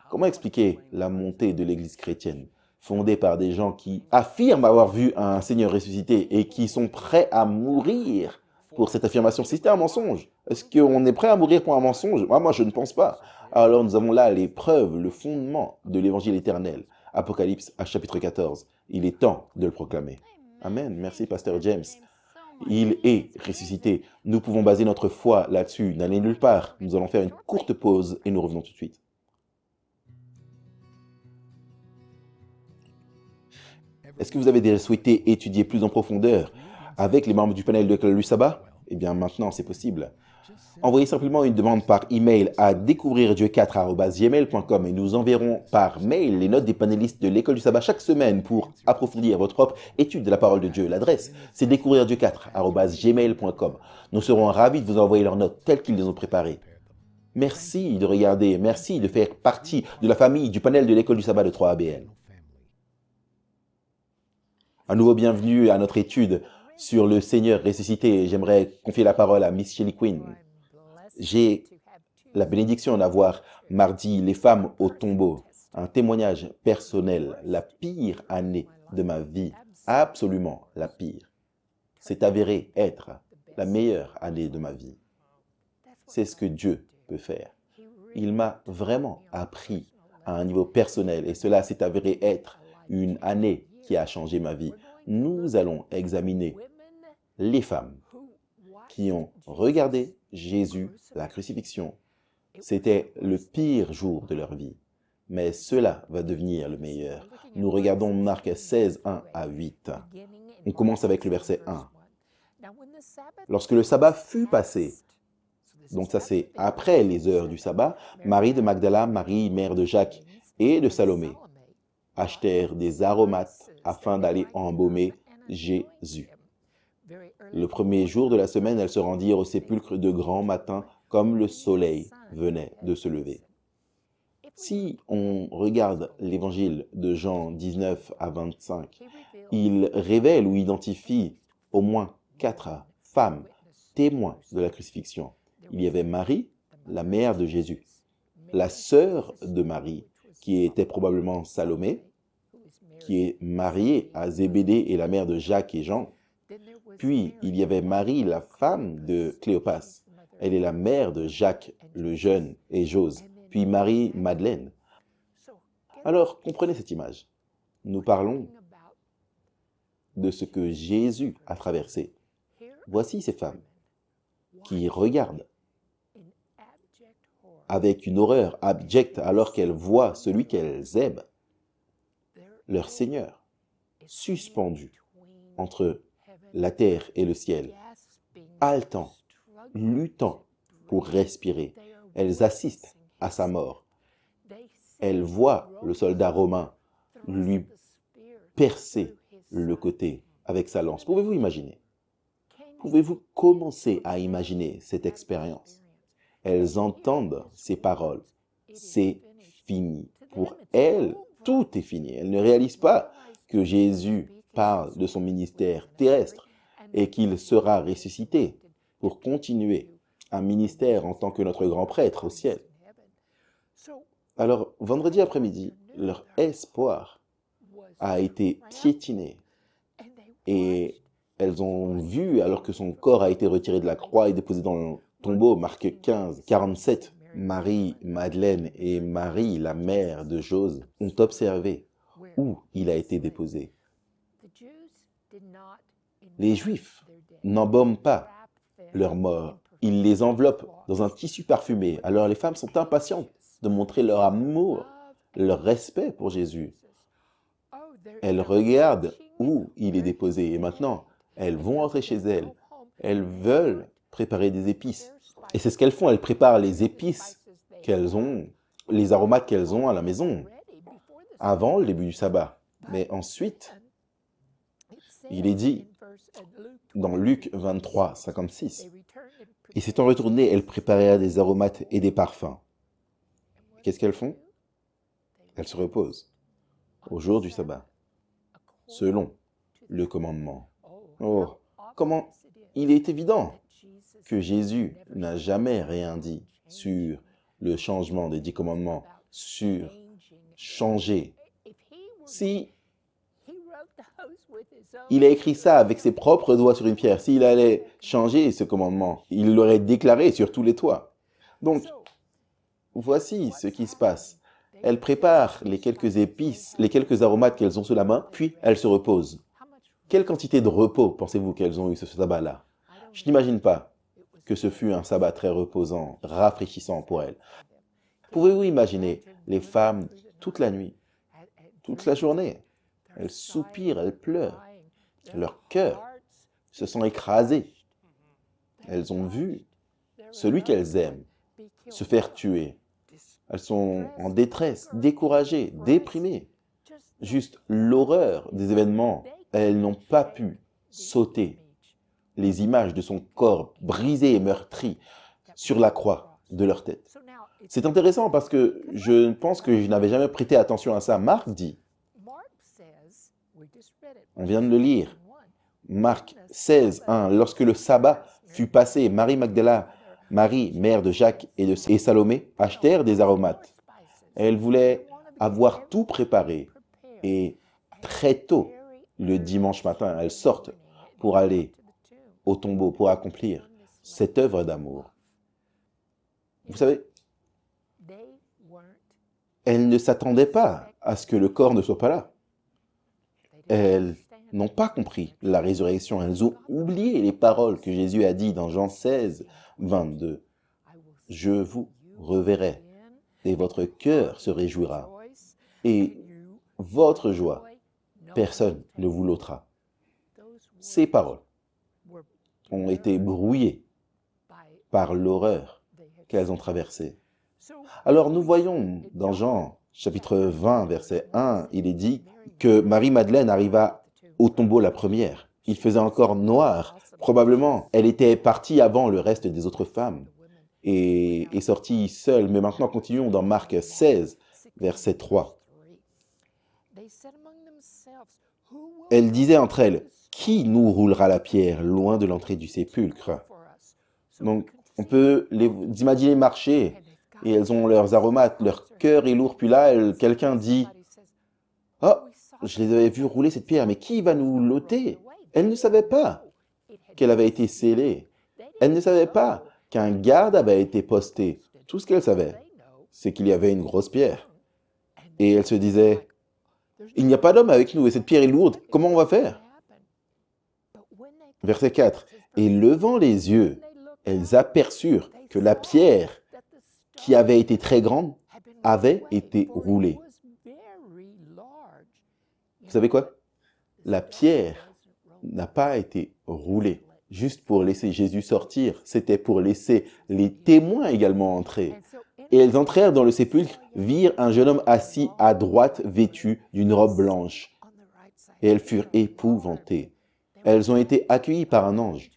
comment expliquer la montée de l'Église chrétienne, fondée par des gens qui affirment avoir vu un Seigneur ressuscité et qui sont prêts à mourir pour cette affirmation? Si c'était un mensonge, est-ce qu'on est prêt à mourir pour un mensonge? Moi, je ne pense pas. Alors, nous avons là les preuves, le fondement de l'évangile éternel. Apocalypse, chapitre 14. Il est temps de le proclamer. Amen. Merci, pasteur James. Il est ressuscité. Nous pouvons baser notre foi là-dessus. N'allez nulle part. Nous allons faire une courte pause et nous revenons tout de suite. Est-ce que vous avez déjà souhaité étudier plus en profondeur avec les membres du panel de l'école du sabbat? Eh bien, maintenant, c'est possible. Envoyez simplement une demande par email à découvrirdieu4@gmail.com et nous enverrons par mail les notes des panélistes de l'école du sabbat chaque semaine pour approfondir votre propre étude de la parole de Dieu. L'adresse, c'est découvrirdieu4@gmail.com. Nous serons ravis de vous envoyer leurs notes telles qu'ils les ont préparées. Merci de regarder, merci de faire partie de la famille du panel de l'école du sabbat de 3ABN. Un nouveau bienvenue à notre étude sur le Seigneur ressuscité. J'aimerais confier la parole à Miss Shelley Quinn. J'ai la bénédiction d'avoir mardi les femmes au tombeau, un témoignage personnel, la pire année de ma vie, absolument la pire. C'est avéré être la meilleure année de ma vie. C'est ce que Dieu peut faire. Il m'a vraiment appris à un niveau personnel et cela s'est avéré être une année qui a changé ma vie. Nous allons examiner les femmes qui ont regardé Jésus, la crucifixion. C'était le pire jour de leur vie, mais cela va devenir le meilleur. Nous regardons Marc 16, 1 à 8. On commence avec le verset 1. Lorsque le sabbat fut passé, donc ça c'est après les heures du sabbat, Marie de Magdala, Marie, mère de Jacques et de Salomé, achetèrent des aromates afin d'aller embaumer Jésus. Le premier jour de la semaine, elles se rendirent au sépulcre de grand matin, comme le soleil venait de se lever. Si on regarde l'évangile de Jean 19 à 25, il révèle ou identifie au moins 4 femmes témoins de la crucifixion. Il y avait Marie, la mère de Jésus, la sœur de Marie, qui était probablement Salomé, qui est mariée à Zébédée et la mère de Jacques et Jean. Puis, il y avait Marie, la femme de Cléopas. Elle est la mère de Jacques le jeune et Jose. Puis Marie Madeleine. Alors, comprenez cette image. Nous parlons de ce que Jésus a traversé. Voici ces femmes qui regardent avec une horreur abjecte alors qu'elles voient celui qu'elles aiment, leur Seigneur, suspendu entre la terre et le ciel, haletant, luttant pour respirer. Elles assistent à sa mort. Elles voient le soldat romain lui percer le côté avec sa lance. Pouvez-vous imaginer? Pouvez-vous commencer à imaginer cette expérience? Elles entendent ces paroles. C'est fini. Pour elles, tout est fini. Elles ne réalisent pas que Jésus parle de son ministère terrestre et qu'il sera ressuscité pour continuer un ministère en tant que notre grand prêtre au ciel. Alors, vendredi après-midi, leur espoir a été piétiné et elles ont vu, alors que son corps a été retiré de la croix et déposé dans le tombeau, Marc 15, 47, Marie, Madeleine et Marie, la mère de Jose, ont observé où il a été déposé. Les Juifs n'embaument pas leurs morts, ils les enveloppent dans un tissu parfumé. Alors les femmes sont impatientes de montrer leur amour, leur respect pour Jésus. Elles regardent où il est déposé et maintenant, elles vont entrer chez elles. Elles veulent préparer des épices. Et c'est ce qu'elles font, elles préparent les épices qu'elles ont, les aromates qu'elles ont à la maison, avant le début du sabbat. Mais ensuite, il est dit dans Luc 23, 56, « Et s'étant retournées, elles préparèrent des aromates et des parfums. » Qu'est-ce qu'elles font? Elles se reposent au jour du sabbat, selon le commandement. Oh, comment il est évident que Jésus n'a jamais rien dit sur le changement des 10 commandements, sur changer. Si il a écrit ça avec ses propres doigts sur une pierre, s'il allait changer ce commandement, il l'aurait déclaré sur tous les toits. Donc, voici ce qui se passe. Elles préparent les quelques épices, les quelques aromates qu'elles ont sous la main, puis elles se reposent. Quelle quantité de repos pensez-vous qu'elles ont eu ce sabbat-là? Je n'imagine pas que ce fut un sabbat très reposant, rafraîchissant pour elles. Pouvez-vous imaginer les femmes toute la nuit, toute la journée? Elles soupirent, elles pleurent. Leur cœur se sent écrasé. Elles ont vu celui qu'elles aiment se faire tuer. Elles sont en détresse, découragées, déprimées. Juste l'horreur des événements. Elles n'ont pas pu sauter les images de son corps brisé et meurtri sur la croix de leur tête. C'est intéressant parce que je pense que je n'avais jamais prêté attention à ça. Marc dit, on vient de le lire, Marc 16, 1, lorsque le sabbat fut passé, Marie Magdala, Marie, mère de Jacques et Salomé, achetèrent des aromates. Elles voulaient avoir tout préparé. Et très tôt, le dimanche matin, elles sortent pour aller au tombeau, pour accomplir cette œuvre d'amour. Vous savez, elles ne s'attendaient pas à ce que le corps ne soit pas là. Elles n'ont pas compris la résurrection. Elles ont oublié les paroles que Jésus a dites dans Jean 16, 22. « Je vous reverrai, et votre cœur se réjouira, et votre joie, personne ne vous l'ôtera. » Ces paroles ont été brouillées par l'horreur qu'elles ont traversée. Alors nous voyons dans Jean chapitre 20, verset 1, il est dit que Marie-Madeleine arriva au tombeau la première. Il faisait encore noir. Probablement, elle était partie avant le reste des autres femmes et est sortie seule. Mais maintenant, continuons dans Marc 16, verset 3. Elle disait entre elles, « Qui nous roulera la pierre loin de l'entrée du sépulcre ?» Donc, on peut les imaginer marcher et elles ont leurs aromates, leur cœur est lourd. Puis là, quelqu'un dit, « Oh, je les avais vus rouler cette pierre, mais qui va nous l'ôter ?» Elle ne savait pas qu'elle avait été scellée. Elle ne savait pas qu'un garde avait été posté. Tout ce qu'elle savait, c'est qu'il y avait une grosse pierre. Et elle se disait, « Il n'y a pas d'homme avec nous et cette pierre est lourde, comment on va faire ?» Verset 4. « Et levant les yeux, elles aperçurent que la pierre, qui avait été très grande, avait été roulée. » Vous savez quoi? La pierre n'a pas été roulée juste pour laisser Jésus sortir. C'était pour laisser les témoins également entrer. Et elles entrèrent dans le sépulcre, virent un jeune homme assis à droite, vêtu d'une robe blanche. Et elles furent épouvantées. Elles ont été accueillies par un ange.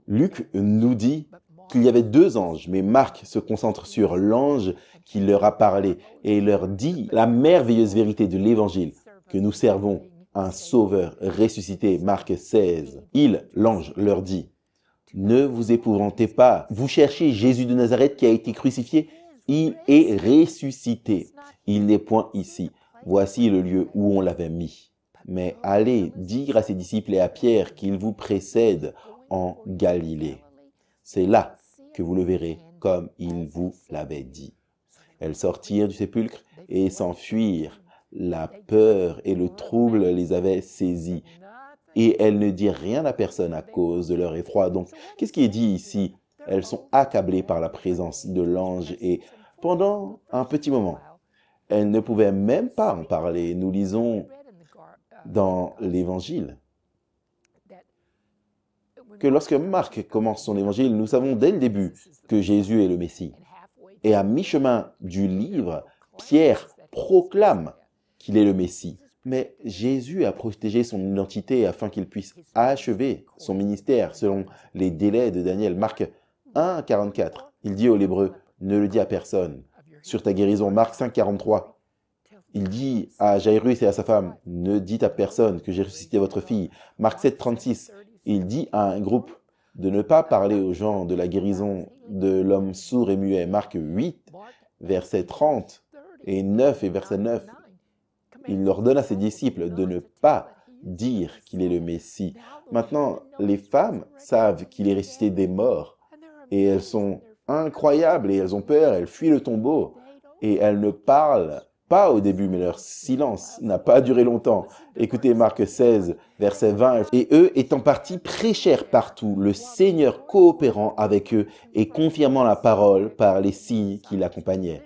Luc nous dit qu'il y avait 2 anges, mais Marc se concentre sur l'ange qui leur a parlé et leur dit la merveilleuse vérité de l'Évangile, que nous servons un Sauveur ressuscité. Marc 16. L'ange, leur dit, « Ne vous épouvantez pas, vous cherchez Jésus de Nazareth qui a été crucifié, il est ressuscité. Il n'est point ici. Voici le lieu où on l'avait mis. Mais allez dire à ses disciples et à Pierre qu'il vous précède en Galilée. C'est là que vous le verrez comme il vous l'avait dit. » Elles sortirent du sépulcre et s'enfuirent. La peur et le trouble les avaient saisies. Et elles ne dirent rien à personne à cause de leur effroi. Donc, qu'est-ce qui est dit ici? Elles sont accablées par la présence de l'ange et pendant un petit moment, elles ne pouvaient même pas en parler. Nous lisons dans l'Évangile que lorsque Marc commence son Évangile, nous savons dès le début que Jésus est le Messie. Et à mi-chemin du livre, Pierre proclame qu'il est le Messie. Mais Jésus a protégé son identité afin qu'il puisse achever son ministère selon les délais de Daniel. Marc 1, 44, il dit aux Hébreux, « Ne le dis à personne. » Sur ta guérison, Marc 5, 43, il dit à Jairus et à sa femme, « Ne dites à personne que j'ai ressuscité votre fille. » Marc 7, 36, il dit à un groupe de ne pas parler aux gens de la guérison de l'homme sourd et muet. Marc 8, verset 30 et 9 et verset 9, il leur donne à ses disciples de ne pas dire qu'il est le Messie. Maintenant, les femmes savent qu'il est ressuscité des morts et elles sont incroyables et elles ont peur, elles fuient le tombeau et elles ne parlent pas au début, mais leur silence n'a pas duré longtemps. Écoutez Marc 16, verset 20. « Et eux étant partis prêchèrent partout, le Seigneur coopérant avec eux et confirmant la parole par les signes qui l'accompagnaient. »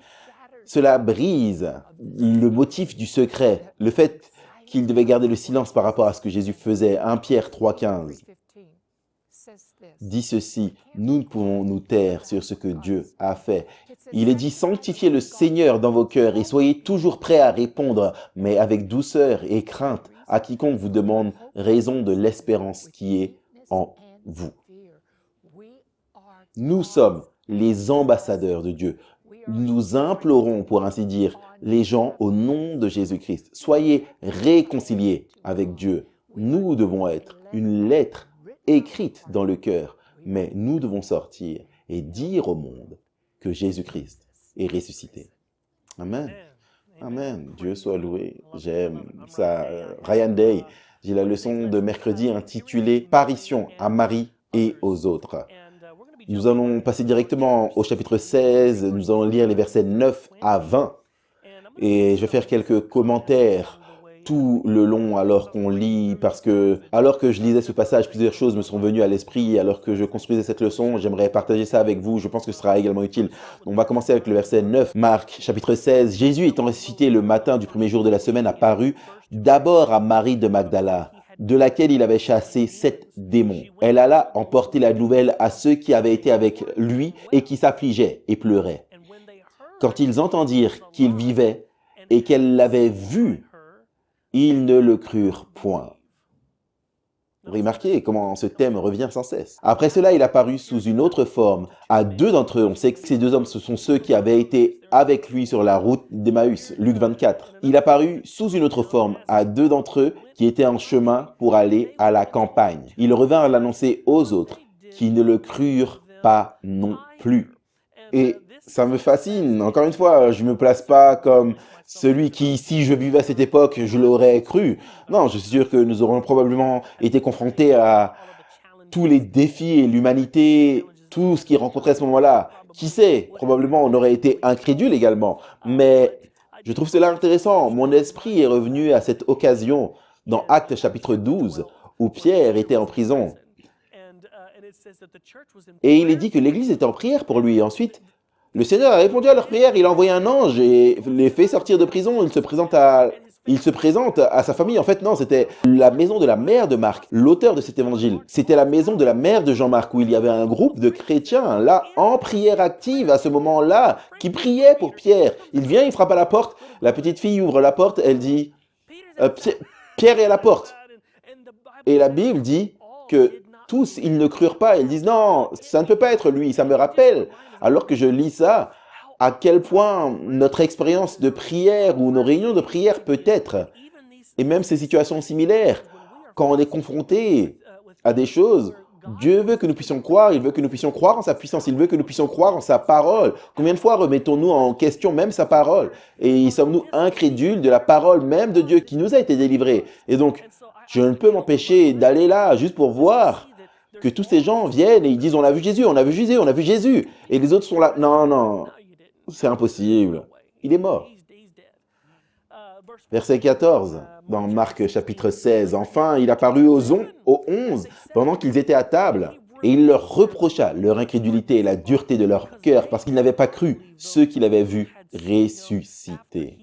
Cela brise le motif du secret, le fait qu'ils devaient garder le silence par rapport à ce que Jésus faisait. 1 Pierre 3, 15 dit ceci, « Nous ne pouvons nous taire sur ce que Dieu a fait. » Il est dit, « Sanctifiez le Seigneur dans vos cœurs et soyez toujours prêts à répondre, mais avec douceur et crainte, à quiconque vous demande raison de l'espérance qui est en vous. » Nous sommes les ambassadeurs de Dieu. Nous implorons, pour ainsi dire, les gens au nom de Jésus-Christ. Soyez réconciliés avec Dieu. Nous devons être une lettre écrite dans le cœur, mais nous devons sortir et dire au monde que Jésus-Christ est ressuscité. Amen. Amen. Dieu soit loué. J'aime ça. Ryan Day, j'ai la leçon de mercredi intitulée « Parition à Marie et aux autres ». Nous allons passer directement au chapitre 16. Nous allons lire les versets 9 à 20. Et je vais faire quelques commentaires tout le long alors qu'on lit, parce que alors que je lisais ce passage, plusieurs choses me sont venues à l'esprit. Alors que je construisais cette leçon, j'aimerais partager ça avec vous. Je pense que ce sera également utile. Donc, on va commencer avec le verset 9. Marc, chapitre 16. Jésus étant ressuscité le matin du premier jour de la semaine apparut d'abord à Marie de Magdala, de laquelle il avait chassé 7 démons. Elle alla emporter la nouvelle à ceux qui avaient été avec lui et qui s'affligeaient et pleuraient. Quand ils entendirent qu'il vivait et qu'elle l'avait vu, ils ne le crurent point. Remarquez comment ce thème revient sans cesse. Après cela, il apparut sous une autre forme à 2 d'entre eux. On sait que ces 2 hommes, ce sont ceux qui avaient été avec lui sur la route d'Emmaüs, Luc 24. Il apparut sous une autre forme à 2 d'entre eux qui étaient en chemin pour aller à la campagne. Ils revinrent l'annoncer aux autres, qui ne le crurent pas non plus. Et ça me fascine. Encore une fois, je ne me place pas comme celui qui, si je vivais à cette époque, je l'aurais cru. Non, je suis sûr que nous aurions probablement été confrontés à tous les défis et l'humanité, tout ce qu'ils rencontraient à ce moment-là. Qui sait, probablement on aurait été incrédule également. Mais je trouve cela intéressant. Mon esprit est revenu à cette occasion dans Actes chapitre 12, où Pierre était en prison. Et il est dit que l'Église était en prière pour lui. Et ensuite, le Seigneur a répondu à leur prière. Il a envoyé un ange et les fait sortir de prison. Il se présente à sa famille. En fait, non, c'était la maison de la mère de Marc, l'auteur de cet évangile. C'était la maison de la mère de Jean-Marc, où il y avait un groupe de chrétiens, là, en prière active, à ce moment-là, qui priaient pour Pierre. Il vient, il frappe à la porte. La petite fille ouvre la porte. Elle dit, Pierre est à la porte. Et la Bible dit que tous, ils ne crurent pas. Ils disent, non, ça ne peut pas être lui. Ça me rappelle, alors que je lis ça, à quel point notre expérience de prière ou nos réunions de prière peut être, et même ces situations similaires, quand on est confronté à des choses, Dieu veut que nous puissions croire, il veut que nous puissions croire en sa puissance, il veut que nous puissions croire en sa parole. Combien de fois remettons-nous en question même sa parole? Et sommes-nous incrédules de la parole même de Dieu qui nous a été délivrée? Et donc, je ne peux m'empêcher d'aller là juste pour voir que tous ces gens viennent et ils disent, on a vu Jésus, on a vu Jésus, on a vu Jésus. Et les autres sont là, non, non, c'est impossible, il est mort. Verset 14, dans Marc chapitre 16. Enfin, il apparut aux 11 pendant qu'ils étaient à table, et il leur reprocha leur incrédulité et la dureté de leur cœur, parce qu'ils n'avaient pas cru ceux qu'il avait vus ressusciter.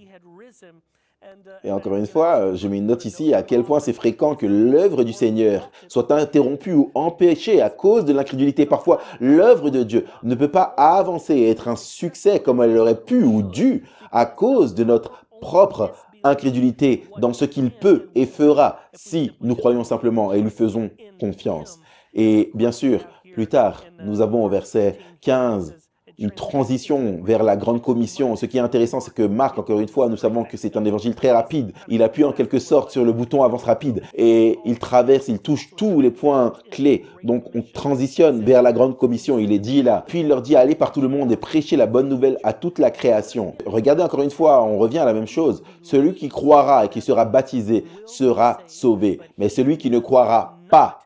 Et encore une fois, je mets une note ici à quel point c'est fréquent que l'œuvre du Seigneur soit interrompue ou empêchée à cause de l'incrédulité. Parfois, l'œuvre de Dieu ne peut pas avancer et être un succès comme elle aurait pu ou dû à cause de notre propre incrédulité dans ce qu'il peut et fera si nous croyons simplement et lui faisons confiance. Et bien sûr, plus tard, nous avons au verset 15 une transition vers la grande commission. Ce qui est intéressant, c'est que Marc, encore une fois, nous savons que c'est un évangile très rapide. Il appuie en quelque sorte sur le bouton avance rapide et il traverse, il touche tous les points clés. Donc, on transitionne vers la grande commission. Il est dit là. Puis, il leur dit, allez par tout le monde et prêchez la bonne nouvelle à toute la création. Regardez encore une fois, on revient à la même chose. Celui qui croira et qui sera baptisé sera sauvé. Mais celui qui ne croira pas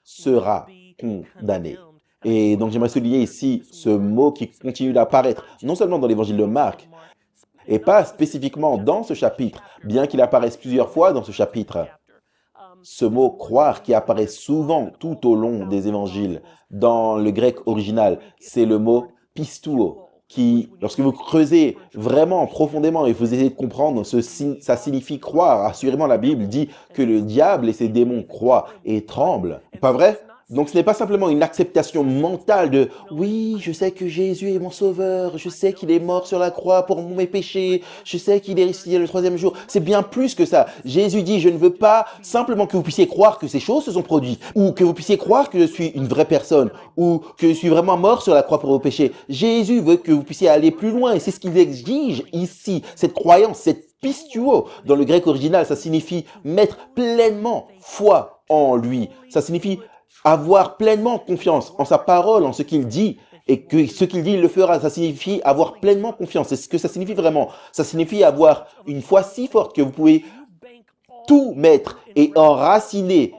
sera condamné. Et donc, j'aimerais souligner ici ce mot qui continue d'apparaître, non seulement dans l'évangile de Marc, et pas spécifiquement dans ce chapitre, bien qu'il apparaisse plusieurs fois dans ce chapitre. Ce mot « croire » qui apparaît souvent tout au long des évangiles, dans le grec original, c'est le mot « pistouo », qui, lorsque vous creusez vraiment profondément et vous essayez de comprendre, ça signifie croire. Assurément, la Bible dit que le diable et ses démons croient et tremblent. Pas vrai? Donc ce n'est pas simplement une acceptation mentale de «Oui, je sais que Jésus est mon sauveur, je sais qu'il est mort sur la croix pour mes péchés, je sais qu'il est ressuscité le troisième jour». C'est bien plus que ça. Jésus dit «Je ne veux pas simplement que vous puissiez croire que ces choses se sont produites, ou que vous puissiez croire que je suis une vraie personne, ou que je suis vraiment mort sur la croix pour vos péchés». Jésus veut que vous puissiez aller plus loin, et c'est ce qu'il exige ici, cette croyance, cette pistuo. Dans le grec original, ça signifie mettre pleinement foi en lui. Ça signifie avoir pleinement confiance en sa parole, en ce qu'il dit, et que ce qu'il dit, il le fera. Ça signifie avoir pleinement confiance. C'est ce que ça signifie vraiment. Ça signifie avoir une foi si forte que vous pouvez tout mettre et enraciner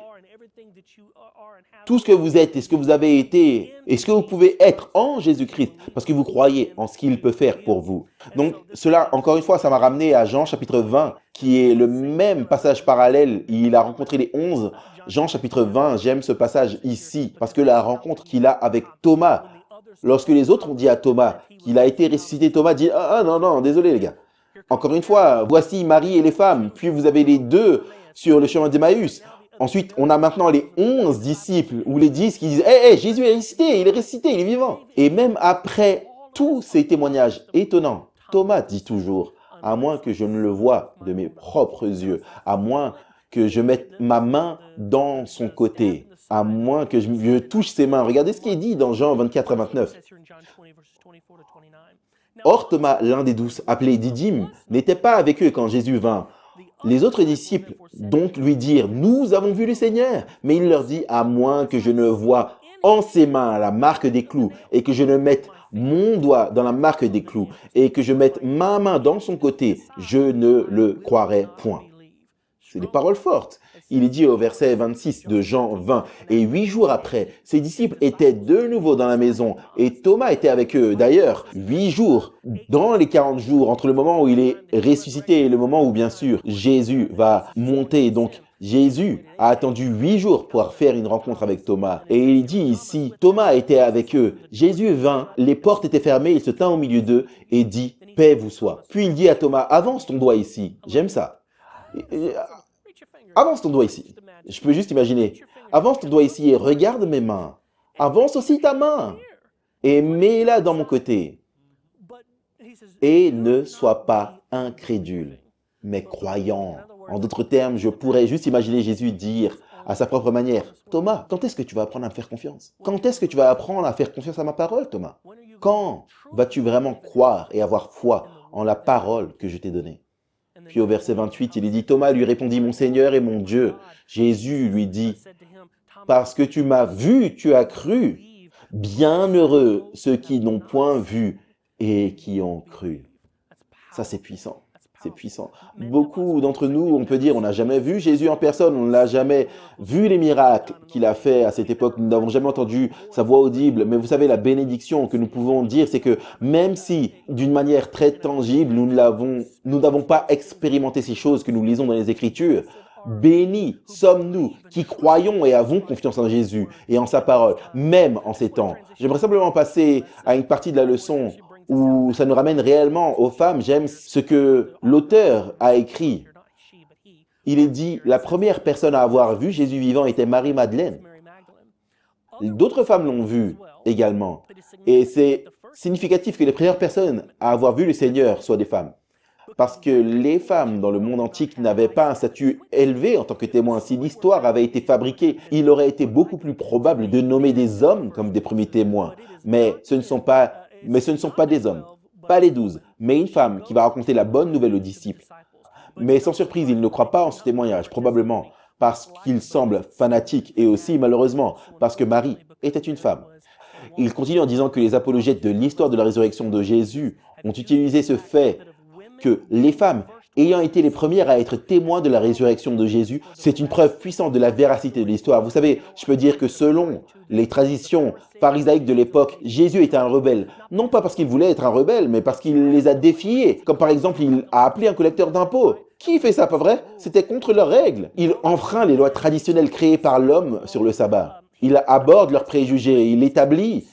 tout ce que vous êtes et ce que vous avez été et ce que vous pouvez être en Jésus-Christ parce que vous croyez en ce qu'il peut faire pour vous. Donc cela, encore une fois, ça m'a ramené à Jean chapitre 20 qui est le même passage parallèle. Il a rencontré les 11. Jean chapitre 20, j'aime ce passage ici parce que la rencontre qu'il a avec Thomas, lorsque les autres ont dit à Thomas qu'il a été ressuscité, Thomas dit « Ah non, non, désolé les gars. Encore une fois, voici Marie et les femmes, puis vous avez les deux sur le chemin d'Emmaüs. » Ensuite, on a maintenant les 11 disciples ou les 10 qui disent « Hé, Jésus est ressuscité, il est vivant. » Et même après tous ces témoignages étonnants, Thomas dit toujours « À moins que je ne le voie de mes propres yeux, à moins que je mette ma main dans son côté, à moins que je touche ses mains. » Regardez ce qui est dit dans Jean 24 à 29. Or, Thomas, l'un des 12, appelé Didyme, n'était pas avec eux quand Jésus vint. Les autres disciples donc lui dirent « Nous avons vu le Seigneur !» Mais il leur dit « À moins que je ne voie en ses mains la marque des clous et que je ne mette mon doigt dans la marque des clous et que je mette ma main dans son côté, je ne le croirai point. » C'est des paroles fortes. Il est dit au verset 26 de Jean 20. Et 8 jours après, ses disciples étaient de nouveau dans la maison et Thomas était avec eux. D'ailleurs, 8 jours, dans les 40 jours, entre le moment où il est ressuscité et le moment où, bien sûr, Jésus va monter. Donc, Jésus a attendu 8 jours pour faire une rencontre avec Thomas. Et il dit ici, Thomas était avec eux. Jésus vint, les portes étaient fermées, il se tint au milieu d'eux et dit, « Paix vous soit. » Puis il dit à Thomas, « Avance ton doigt ici. » J'aime ça. Avance ton doigt ici. Je peux juste imaginer. Avance ton doigt ici et regarde mes mains. Avance aussi ta main et mets-la dans mon côté. Et ne sois pas incrédule, mais croyant. En d'autres termes, je pourrais juste imaginer Jésus dire à sa propre manière, « Thomas, quand est-ce que tu vas apprendre à me faire confiance? Quand est-ce que tu vas apprendre à faire confiance à ma parole, Thomas? Quand vas-tu vraiment croire et avoir foi en la parole que je t'ai donnée? » Puis au verset 28, il est dit, Thomas lui répondit, « Mon Seigneur et mon Dieu. » Jésus lui dit, « Parce que tu m'as vu, tu as cru. Bienheureux ceux qui n'ont point vu et qui ont cru. » Ça, c'est puissant. C'est puissant. Beaucoup d'entre nous, on peut dire, on n'a jamais vu Jésus en personne, on n'a jamais vu les miracles qu'il a fait à cette époque, nous n'avons jamais entendu sa voix audible. Mais vous savez, la bénédiction que nous pouvons dire, c'est que même si, d'une manière très tangible, nous n'avons pas expérimenté ces choses que nous lisons dans les Écritures, bénis sommes-nous qui croyons et avons confiance en Jésus et en sa parole, même en ces temps. J'aimerais simplement passer à une partie de la leçon où ça nous ramène réellement aux femmes. J'aime ce que l'auteur a écrit. Il est dit, la première personne à avoir vu Jésus vivant était Marie-Madeleine. D'autres femmes l'ont vu également. Et c'est significatif que les premières personnes à avoir vu le Seigneur soient des femmes. Parce que les femmes dans le monde antique n'avaient pas un statut élevé en tant que témoins. Si l'histoire avait été fabriquée, il aurait été beaucoup plus probable de nommer des hommes comme des premiers témoins. Mais ce ne sont pas des hommes, pas les 12, mais une femme qui va raconter la bonne nouvelle aux disciples. Mais sans surprise, ils ne croient pas en ce témoignage, probablement parce qu'il semble fanatique et aussi, malheureusement, parce que Marie était une femme. Il continue en disant que les apologètes de l'histoire de la résurrection de Jésus ont utilisé ce fait que les femmes, ayant été les premières à être témoins de la résurrection de Jésus, c'est une preuve puissante de la véracité de l'histoire. Vous savez, je peux dire que selon les traditions pharisaïques de l'époque, Jésus était un rebelle. Non pas parce qu'il voulait être un rebelle, mais parce qu'il les a défiés. Comme par exemple, il a appelé un collecteur d'impôts. Qui fait ça, pas vrai? C'était contre leurs règles. Il enfreint les lois traditionnelles créées par l'homme sur le sabbat. Il aborde leurs préjugés, il établit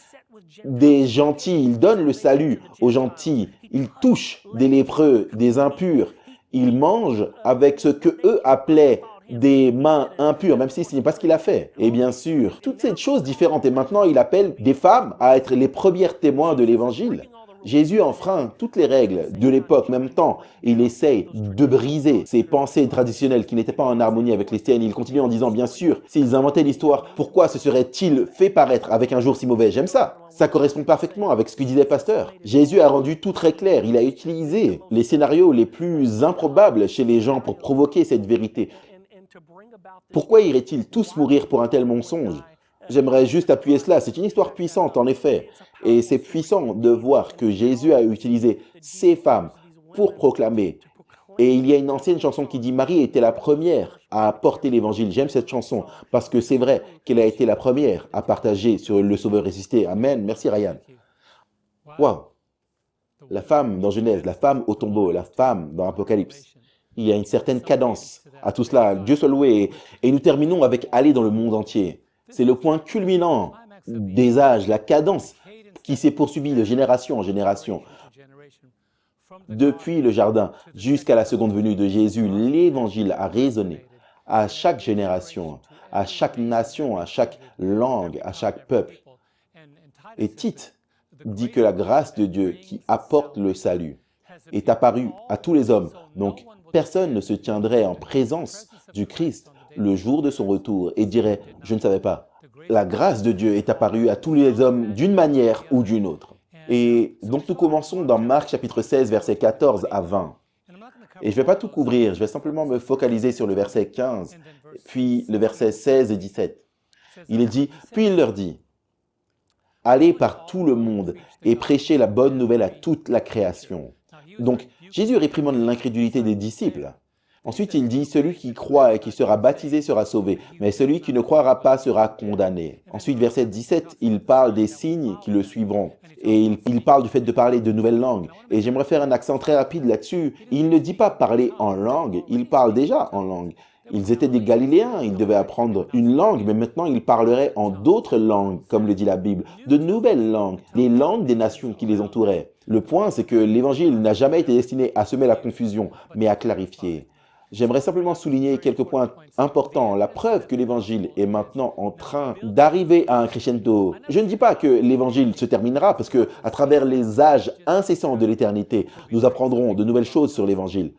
des gentils, il donne le salut aux gentils, il touche des lépreux, des impurs, il mange avec ce que eux appelaient des mains impures, même si ce n'est pas ce qu'il a fait. Et bien sûr, toutes ces choses différentes. Et maintenant, il appelle des femmes à être les premières témoins de l'Évangile. Jésus enfreint toutes les règles de l'époque, en même temps, il essaye de briser ces pensées traditionnelles qui n'étaient pas en harmonie avec les siennes. Il continue en disant, bien sûr, s'ils inventaient l'histoire, pourquoi se serait-il fait paraître avec un jour si mauvais? J'aime ça. Ça correspond parfaitement avec ce que disait Pasteur. Jésus a rendu tout très clair. Il a utilisé les scénarios les plus improbables chez les gens pour provoquer cette vérité. Pourquoi iraient-ils tous mourir pour un tel mensonge? J'aimerais juste appuyer cela. C'est une histoire puissante, en effet. Et c'est puissant de voir que Jésus a utilisé ces femmes pour proclamer. Et il y a une ancienne chanson qui dit « Marie était la première à porter l'évangile ». J'aime cette chanson parce que c'est vrai qu'elle a été la première à partager sur le Sauveur ressuscité. Amen. Merci Ryan. Waouh. La femme dans Genèse, la femme au tombeau, la femme dans Apocalypse. Il y a une certaine cadence à tout cela. Dieu soit loué. Et nous terminons avec « Aller dans le monde entier ». C'est le point culminant des âges, la cadence qui s'est poursuivie de génération en génération. Depuis le jardin jusqu'à la seconde venue de Jésus, l'évangile a résonné à chaque génération, à chaque nation, à chaque langue, à chaque peuple. Et Tite dit que la grâce de Dieu qui apporte le salut est apparue à tous les hommes. Donc, personne ne se tiendrait en présence du Christ le jour de son retour et dirait « je ne savais pas ». La grâce de Dieu est apparue à tous les hommes d'une manière ou d'une autre. Et donc nous commençons dans Marc chapitre 16, versets 14 à 20. Et je ne vais pas tout couvrir, je vais simplement me focaliser sur le verset 15, puis le verset 16 et 17. Il est dit « Puis il leur dit, allez par tout le monde et prêchez la bonne nouvelle à toute la création. » Donc Jésus réprimande l'incrédulité des disciples. Ensuite, il dit, celui qui croit et qui sera baptisé sera sauvé, mais celui qui ne croira pas sera condamné. Ensuite, verset 17, il parle des signes qui le suivront. Et il parle du fait de parler de nouvelles langues. Et j'aimerais faire un accent très rapide là-dessus. Il ne dit pas parler en langue, il parle déjà en langue. Ils étaient des Galiléens, ils devaient apprendre une langue, mais maintenant ils parleraient en d'autres langues, comme le dit la Bible, de nouvelles langues, les langues des nations qui les entouraient. Le point, c'est que l'évangile n'a jamais été destiné à semer la confusion, mais à clarifier. J'aimerais simplement souligner quelques points importants. La preuve que l'évangile est maintenant en train d'arriver à un crescendo. Je ne dis pas que l'évangile se terminera parce que à travers les âges incessants de l'éternité, nous apprendrons de nouvelles choses sur l'évangile.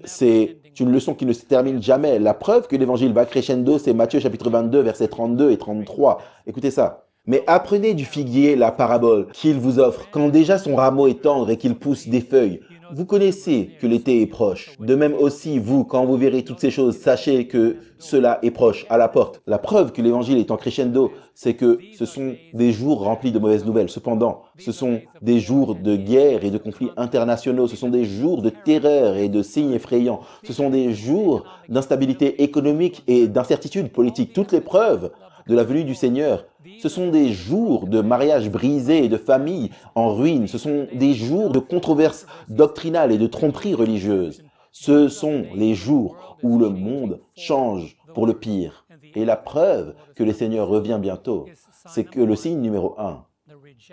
C'est une leçon qui ne se termine jamais. La preuve que l'évangile va crescendo, c'est Matthieu chapitre 22, versets 32 et 33. Écoutez ça. Mais apprenez du figuier la parabole qu'il vous offre, quand déjà son rameau est tendre et qu'il pousse des feuilles. Vous connaissez que l'été est proche. De même aussi, vous, quand vous verrez toutes ces choses, sachez que cela est proche, à la porte. La preuve que l'évangile est en crescendo, c'est que ce sont des jours remplis de mauvaises nouvelles. Cependant, ce sont des jours de guerre et de conflits internationaux. Ce sont des jours de terreur et de signes effrayants. Ce sont des jours d'instabilité économique et d'incertitude politique. Toutes les preuves de la venue du Seigneur. Ce sont des jours de mariages brisés et de familles en ruine. Ce sont des jours de controverses doctrinales et de tromperies religieuses. Ce sont les jours où le monde change pour le pire. Et la preuve que le Seigneur revient bientôt, c'est que le signe numéro 1,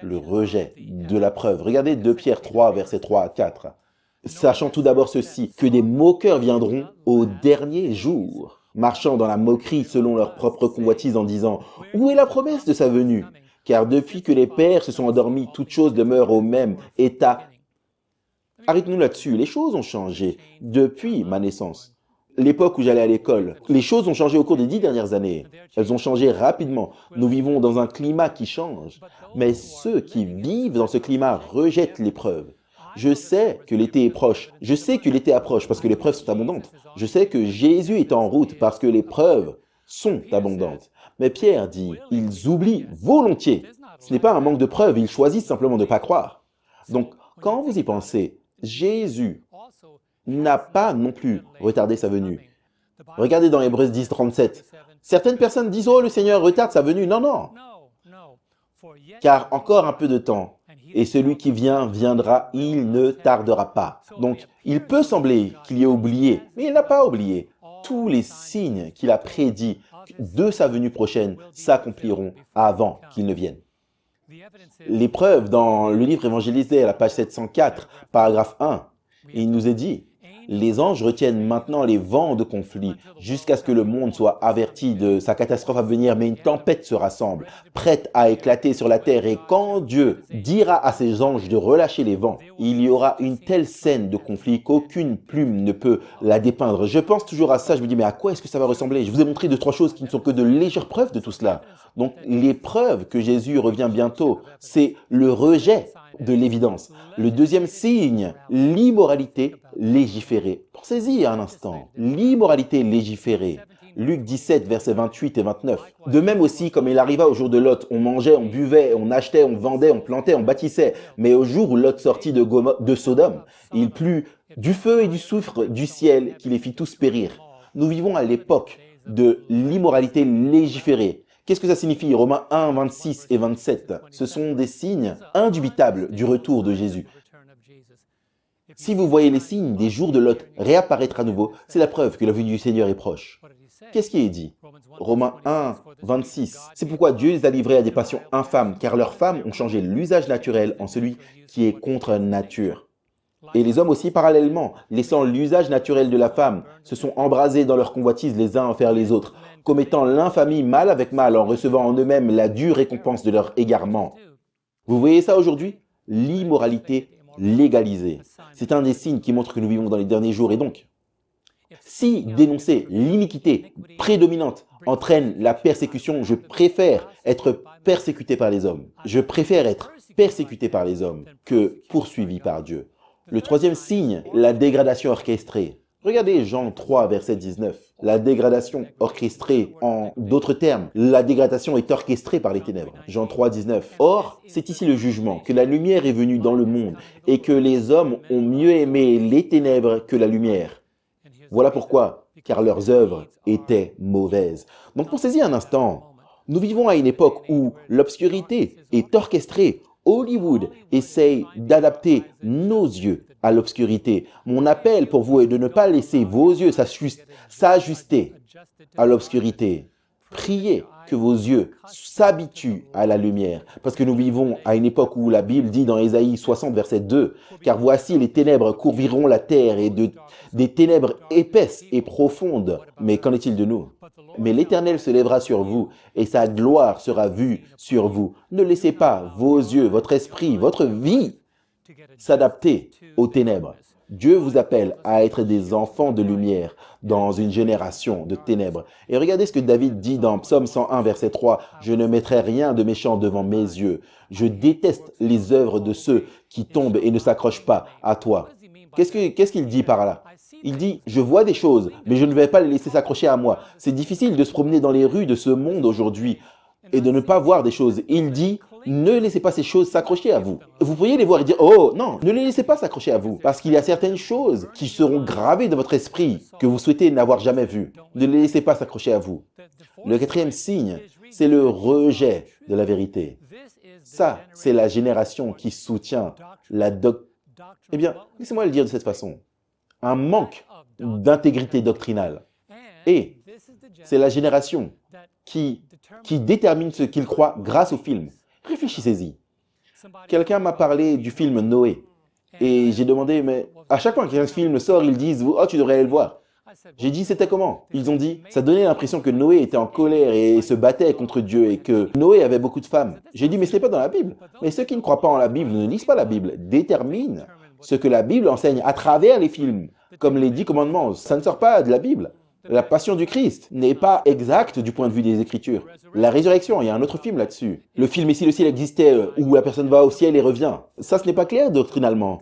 le rejet de la preuve. Regardez 2 Pierre 3, versets 3 à 4. Sachant tout d'abord ceci, que des moqueurs viendront au dernier jour, marchant dans la moquerie selon leur propre convoitise en disant « Où est la promesse de sa venue ?» Car depuis que les pères se sont endormis, toutes choses demeurent au même état. Arrêtons-nous là-dessus, les choses ont changé depuis ma naissance. L'époque où j'allais à l'école, les choses ont changé au cours des 10 dernières années. Elles ont changé rapidement. Nous vivons dans un climat qui change. Mais ceux qui vivent dans ce climat rejettent l'épreuve. Je sais que l'été est proche. Je sais que l'été approche parce que les preuves sont abondantes. Je sais que Jésus est en route parce que les preuves sont abondantes. Mais Pierre dit, ils oublient volontiers. Ce n'est pas un manque de preuves, ils choisissent simplement de ne pas croire. Donc, quand vous y pensez, Jésus n'a pas non plus retardé sa venue. Regardez dans Hébreux 10, 37. Certaines personnes disent, oh, le Seigneur retarde sa venue. Non, non. Car encore un peu de temps. Et celui qui vient, viendra, il ne tardera pas. Donc, il peut sembler qu'il ait oublié, mais il n'a pas oublié. Tous les signes qu'il a prédits de sa venue prochaine s'accompliront avant qu'il ne vienne. Les preuves dans le livre évangélisé à la page 704, paragraphe 1, il nous est dit, Les anges retiennent maintenant les vents de conflit jusqu'à ce que le monde soit averti de sa catastrophe à venir, mais une tempête se rassemble, prête à éclater sur la terre. Et quand Dieu dira à ses anges de relâcher les vents, il y aura une telle scène de conflit qu'aucune plume ne peut la dépeindre. Je pense toujours à ça, je me dis, mais à quoi est-ce que ça va ressembler? Je vous ai montré 2-3 choses qui ne sont que de légères preuves de tout cela. Donc, les preuves que Jésus revient bientôt, c'est le rejet de l'évidence. Le deuxième signe, l'immoralité légiférée. Pensez-y un instant. L'immoralité légiférée. Luc 17, versets 28 et 29. De même aussi, comme il arriva au jour de Lot, on mangeait, on buvait, on achetait, on vendait, on plantait, on bâtissait. Mais au jour où Lot sortit de Sodome, il plut du feu et du soufre du ciel qui les fit tous périr. Nous vivons à l'époque de l'immoralité légiférée. Qu'est-ce que ça signifie? Romains 1, 26 et 27. Ce sont des signes indubitables du retour de Jésus. Si vous voyez les signes des jours de Lot réapparaître à nouveau, c'est la preuve que la venue du Seigneur est proche. Qu'est-ce qui est dit? Romains 1, 26. C'est pourquoi Dieu les a livrés à des passions infâmes, car leurs femmes ont changé l'usage naturel en celui qui est contre nature. Et les hommes aussi, parallèlement, laissant l'usage naturel de la femme, se sont embrasés dans leur convoitise les uns envers les autres, commettant l'infamie mal avec mal en recevant en eux-mêmes la dure récompense de leur égarement. Vous voyez ça aujourd'hui? L'immoralité légalisée. C'est un des signes qui montre que nous vivons dans les derniers jours. Et donc, si dénoncer l'iniquité prédominante entraîne la persécution, je préfère être persécuté par les hommes. Je préfère être persécuté par les hommes que poursuivi par Dieu. Le troisième signe, la dégradation orchestrée. Regardez Jean 3, verset 19. La dégradation orchestrée, en d'autres termes, la dégradation est orchestrée par les ténèbres. Jean 3, 19. Or, c'est ici le jugement, que la lumière est venue dans le monde et que les hommes ont mieux aimé les ténèbres que la lumière. Voilà pourquoi, car leurs œuvres étaient mauvaises. Donc pensez-y un instant. Nous vivons à une époque où l'obscurité est orchestrée. Hollywood essaye d'adapter nos yeux à l'obscurité. Mon appel pour vous est de ne pas laisser vos yeux s'ajuster à l'obscurité. Priez que vos yeux s'habituent à la lumière. Parce que nous vivons à une époque où la Bible dit dans Ésaïe 60, verset 2, « Car voici les ténèbres couvriront la terre et des ténèbres épaisses et profondes. » Mais qu'en est-il de nous? Mais l'Éternel se lèvera sur vous et sa gloire sera vue sur vous. Ne laissez pas vos yeux, votre esprit, votre vie s'adapter aux ténèbres. Dieu vous appelle à être des enfants de lumière dans une génération de ténèbres. Et regardez ce que David dit dans Psaume 101, verset 3. « Je ne mettrai rien de méchant devant mes yeux. Je déteste les œuvres de ceux qui tombent et ne s'accrochent pas à toi. » Qu'est-ce qu'il dit par là? Il dit, je vois des choses, mais je ne vais pas les laisser s'accrocher à moi. C'est difficile de se promener dans les rues de ce monde aujourd'hui et de ne pas voir des choses. Il dit, ne laissez pas ces choses s'accrocher à vous. Vous pourriez les voir et dire, oh non, ne les laissez pas s'accrocher à vous. Parce qu'il y a certaines choses qui seront gravées dans votre esprit que vous souhaitez n'avoir jamais vues. Ne les laissez pas s'accrocher à vous. Le quatrième signe, c'est le rejet de la vérité. Ça, c'est la génération qui soutient la doctrine. Eh bien, laissez-moi le dire de cette façon. Un manque d'intégrité doctrinale. Et c'est la génération qui détermine ce qu'il croit grâce au film. Réfléchissez-y. Quelqu'un m'a parlé du film Noé. Et j'ai demandé, mais à chaque fois qu'un film sort, ils disent, oh, tu devrais aller le voir. J'ai dit, c'était comment? Ils ont dit, ça donnait l'impression que Noé était en colère et se battait contre Dieu et que Noé avait beaucoup de femmes. J'ai dit, mais ce n'est pas dans la Bible. Mais ceux qui ne croient pas en la Bible, ne lisent pas la Bible, déterminent ce que la Bible enseigne à travers les films. Comme les 10 commandements, ça ne sort pas de la Bible. La passion du Christ n'est pas exacte du point de vue des Écritures. La résurrection, il y a un autre film là-dessus. Le film Ici le ciel existait où la personne va au ciel et revient. Ça, ce n'est pas clair doctrinalement.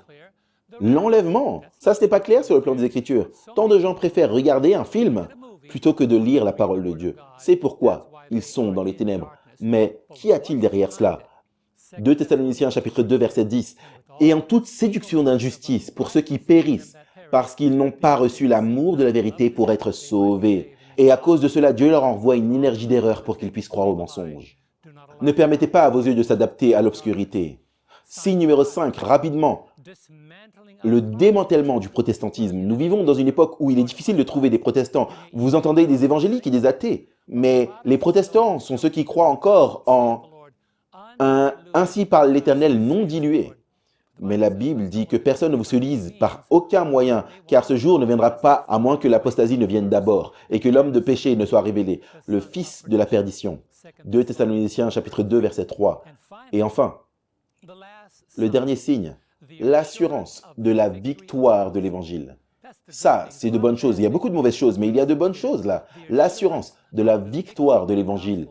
L'enlèvement, ça, ce n'est pas clair sur le plan des Écritures. Tant de gens préfèrent regarder un film plutôt que de lire la parole de Dieu. C'est pourquoi ils sont dans les ténèbres. Mais qu'y a-t-il derrière cela? 2 Thessaloniciens chapitre 2 verset 10. « Et en toute séduction d'injustice pour ceux qui périssent, parce qu'ils n'ont pas reçu l'amour de la vérité pour être sauvés. Et à cause de cela, Dieu leur envoie une énergie d'erreur pour qu'ils puissent croire au mensonge. » Ne permettez pas à vos yeux de s'adapter à l'obscurité. Signe numéro 5, rapidement. Le démantèlement du protestantisme. Nous vivons dans une époque où il est difficile de trouver des protestants. Vous entendez des évangéliques et des athées. Mais les protestants sont ceux qui croient encore en un « ainsi parle l'Éternel » non dilué. Mais la Bible dit que personne ne vous séduise par aucun moyen, car ce jour ne viendra pas à moins que l'apostasie ne vienne d'abord et que l'homme de péché ne soit révélé, le fils de la perdition. 2 Thessaloniciens chapitre 2 verset 3. Et enfin, le dernier signe, l'assurance de la victoire de l'Évangile. Ça, c'est de bonnes choses. Il y a beaucoup de mauvaises choses, mais il y a de bonnes choses là. L'assurance de la victoire de l'Évangile.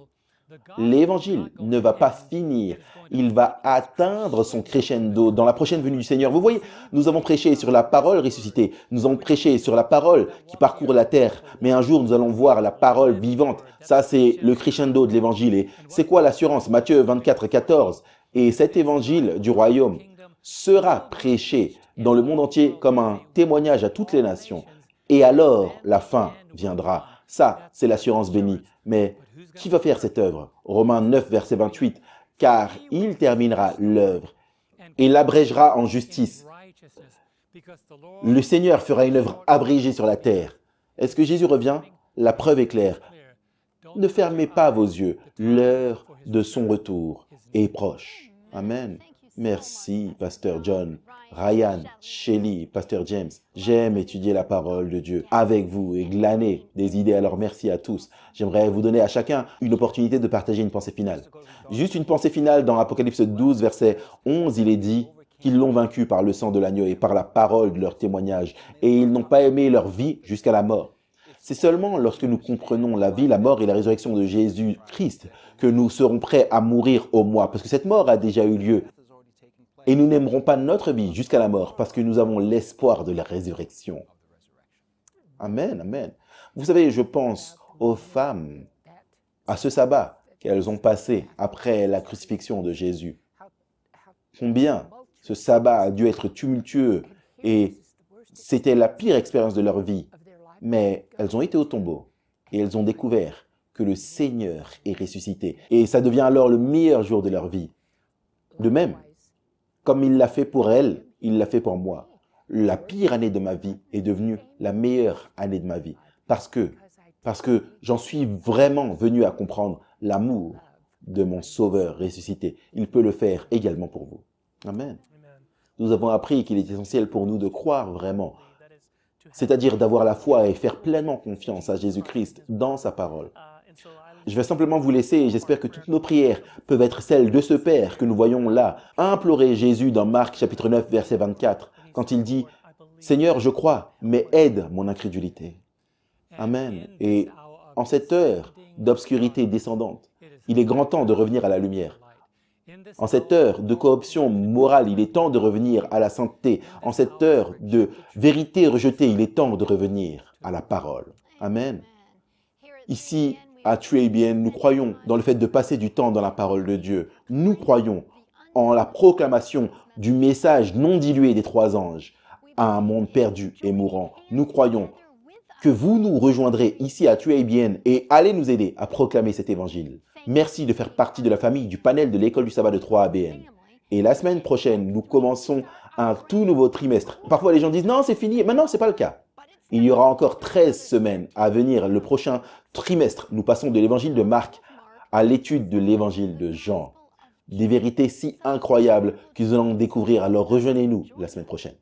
L'Évangile ne va pas finir. Il va atteindre son crescendo dans la prochaine venue du Seigneur. Vous voyez, nous avons prêché sur la parole ressuscitée. Nous avons prêché sur la parole qui parcourt la terre. Mais un jour, nous allons voir la parole vivante. Ça, c'est le crescendo de l'Évangile. Et c'est quoi l'assurance? Matthieu 24, 14. Et cet Évangile du royaume sera prêché dans le monde entier comme un témoignage à toutes les nations. Et alors, la fin viendra. Ça, c'est l'assurance bénie. Mais qui va faire cette œuvre? Romains 9, verset 28. Car il terminera l'œuvre et l'abrégera en justice. Le Seigneur fera une œuvre abrégée sur la terre. Est-ce que Jésus revient? La preuve est claire. Ne fermez pas vos yeux. L'heure de son retour est proche. Amen. Merci, Pasteur John, Ryan, Shelly, Pasteur James. J'aime étudier la parole de Dieu avec vous et glaner des idées. Alors merci à tous. J'aimerais vous donner à chacun une opportunité de partager une pensée finale. Juste une pensée finale dans Apocalypse 12, verset 11, il est dit qu'ils l'ont vaincu par le sang de l'agneau et par la parole de leur témoignage. Et ils n'ont pas aimé leur vie jusqu'à la mort. C'est seulement lorsque nous comprenons la vie, la mort et la résurrection de Jésus-Christ que nous serons prêts à mourir au moi, parce que cette mort a déjà eu lieu. Et nous n'aimerons pas notre vie jusqu'à la mort, parce que nous avons l'espoir de la résurrection. Amen, amen. Vous savez, je pense aux femmes, à ce sabbat qu'elles ont passé après la crucifixion de Jésus. Combien ce sabbat a dû être tumultueux et c'était la pire expérience de leur vie. Mais elles ont été au tombeau et elles ont découvert que le Seigneur est ressuscité. Et ça devient alors le meilleur jour de leur vie. De même, comme il l'a fait pour elles, il l'a fait pour moi. La pire année de ma vie est devenue la meilleure année de ma vie. Parce que j'en suis vraiment venu à comprendre l'amour de mon Sauveur ressuscité. Il peut le faire également pour vous. Amen. Nous avons appris qu'il est essentiel pour nous de croire vraiment, c'est-à-dire d'avoir la foi et faire pleinement confiance à Jésus-Christ dans sa parole. Je vais simplement vous laisser et j'espère que toutes nos prières peuvent être celles de ce Père que nous voyons là, implorer Jésus dans Marc chapitre 9, verset 24, quand il dit « Seigneur, je crois, mais aide mon incrédulité. » Amen. Et en cette heure d'obscurité descendante, il est grand temps de revenir à la lumière. En cette heure de corruption morale, il est temps de revenir à la sainteté. En cette heure de vérité rejetée, il est temps de revenir à la parole. Amen. Ici, à TrueABN, nous croyons dans le fait de passer du temps dans la parole de Dieu. Nous croyons en la proclamation du message non dilué des trois anges à un monde perdu et mourant. Nous croyons que vous nous rejoindrez ici à TrueABN et allez nous aider à proclamer cet évangile. Merci de faire partie de la famille du panel de l'école du sabbat de 3ABN. Et la semaine prochaine, nous commençons un tout nouveau trimestre. Parfois, les gens disent « Non, c'est fini ». Maintenant, ce n'est pas le cas. Il y aura encore 13 semaines à venir. Le prochain trimestre, nous passons de l'évangile de Marc à l'étude de l'évangile de Jean. Des vérités si incroyables que nous allons découvrir. Alors, rejoignez-nous la semaine prochaine.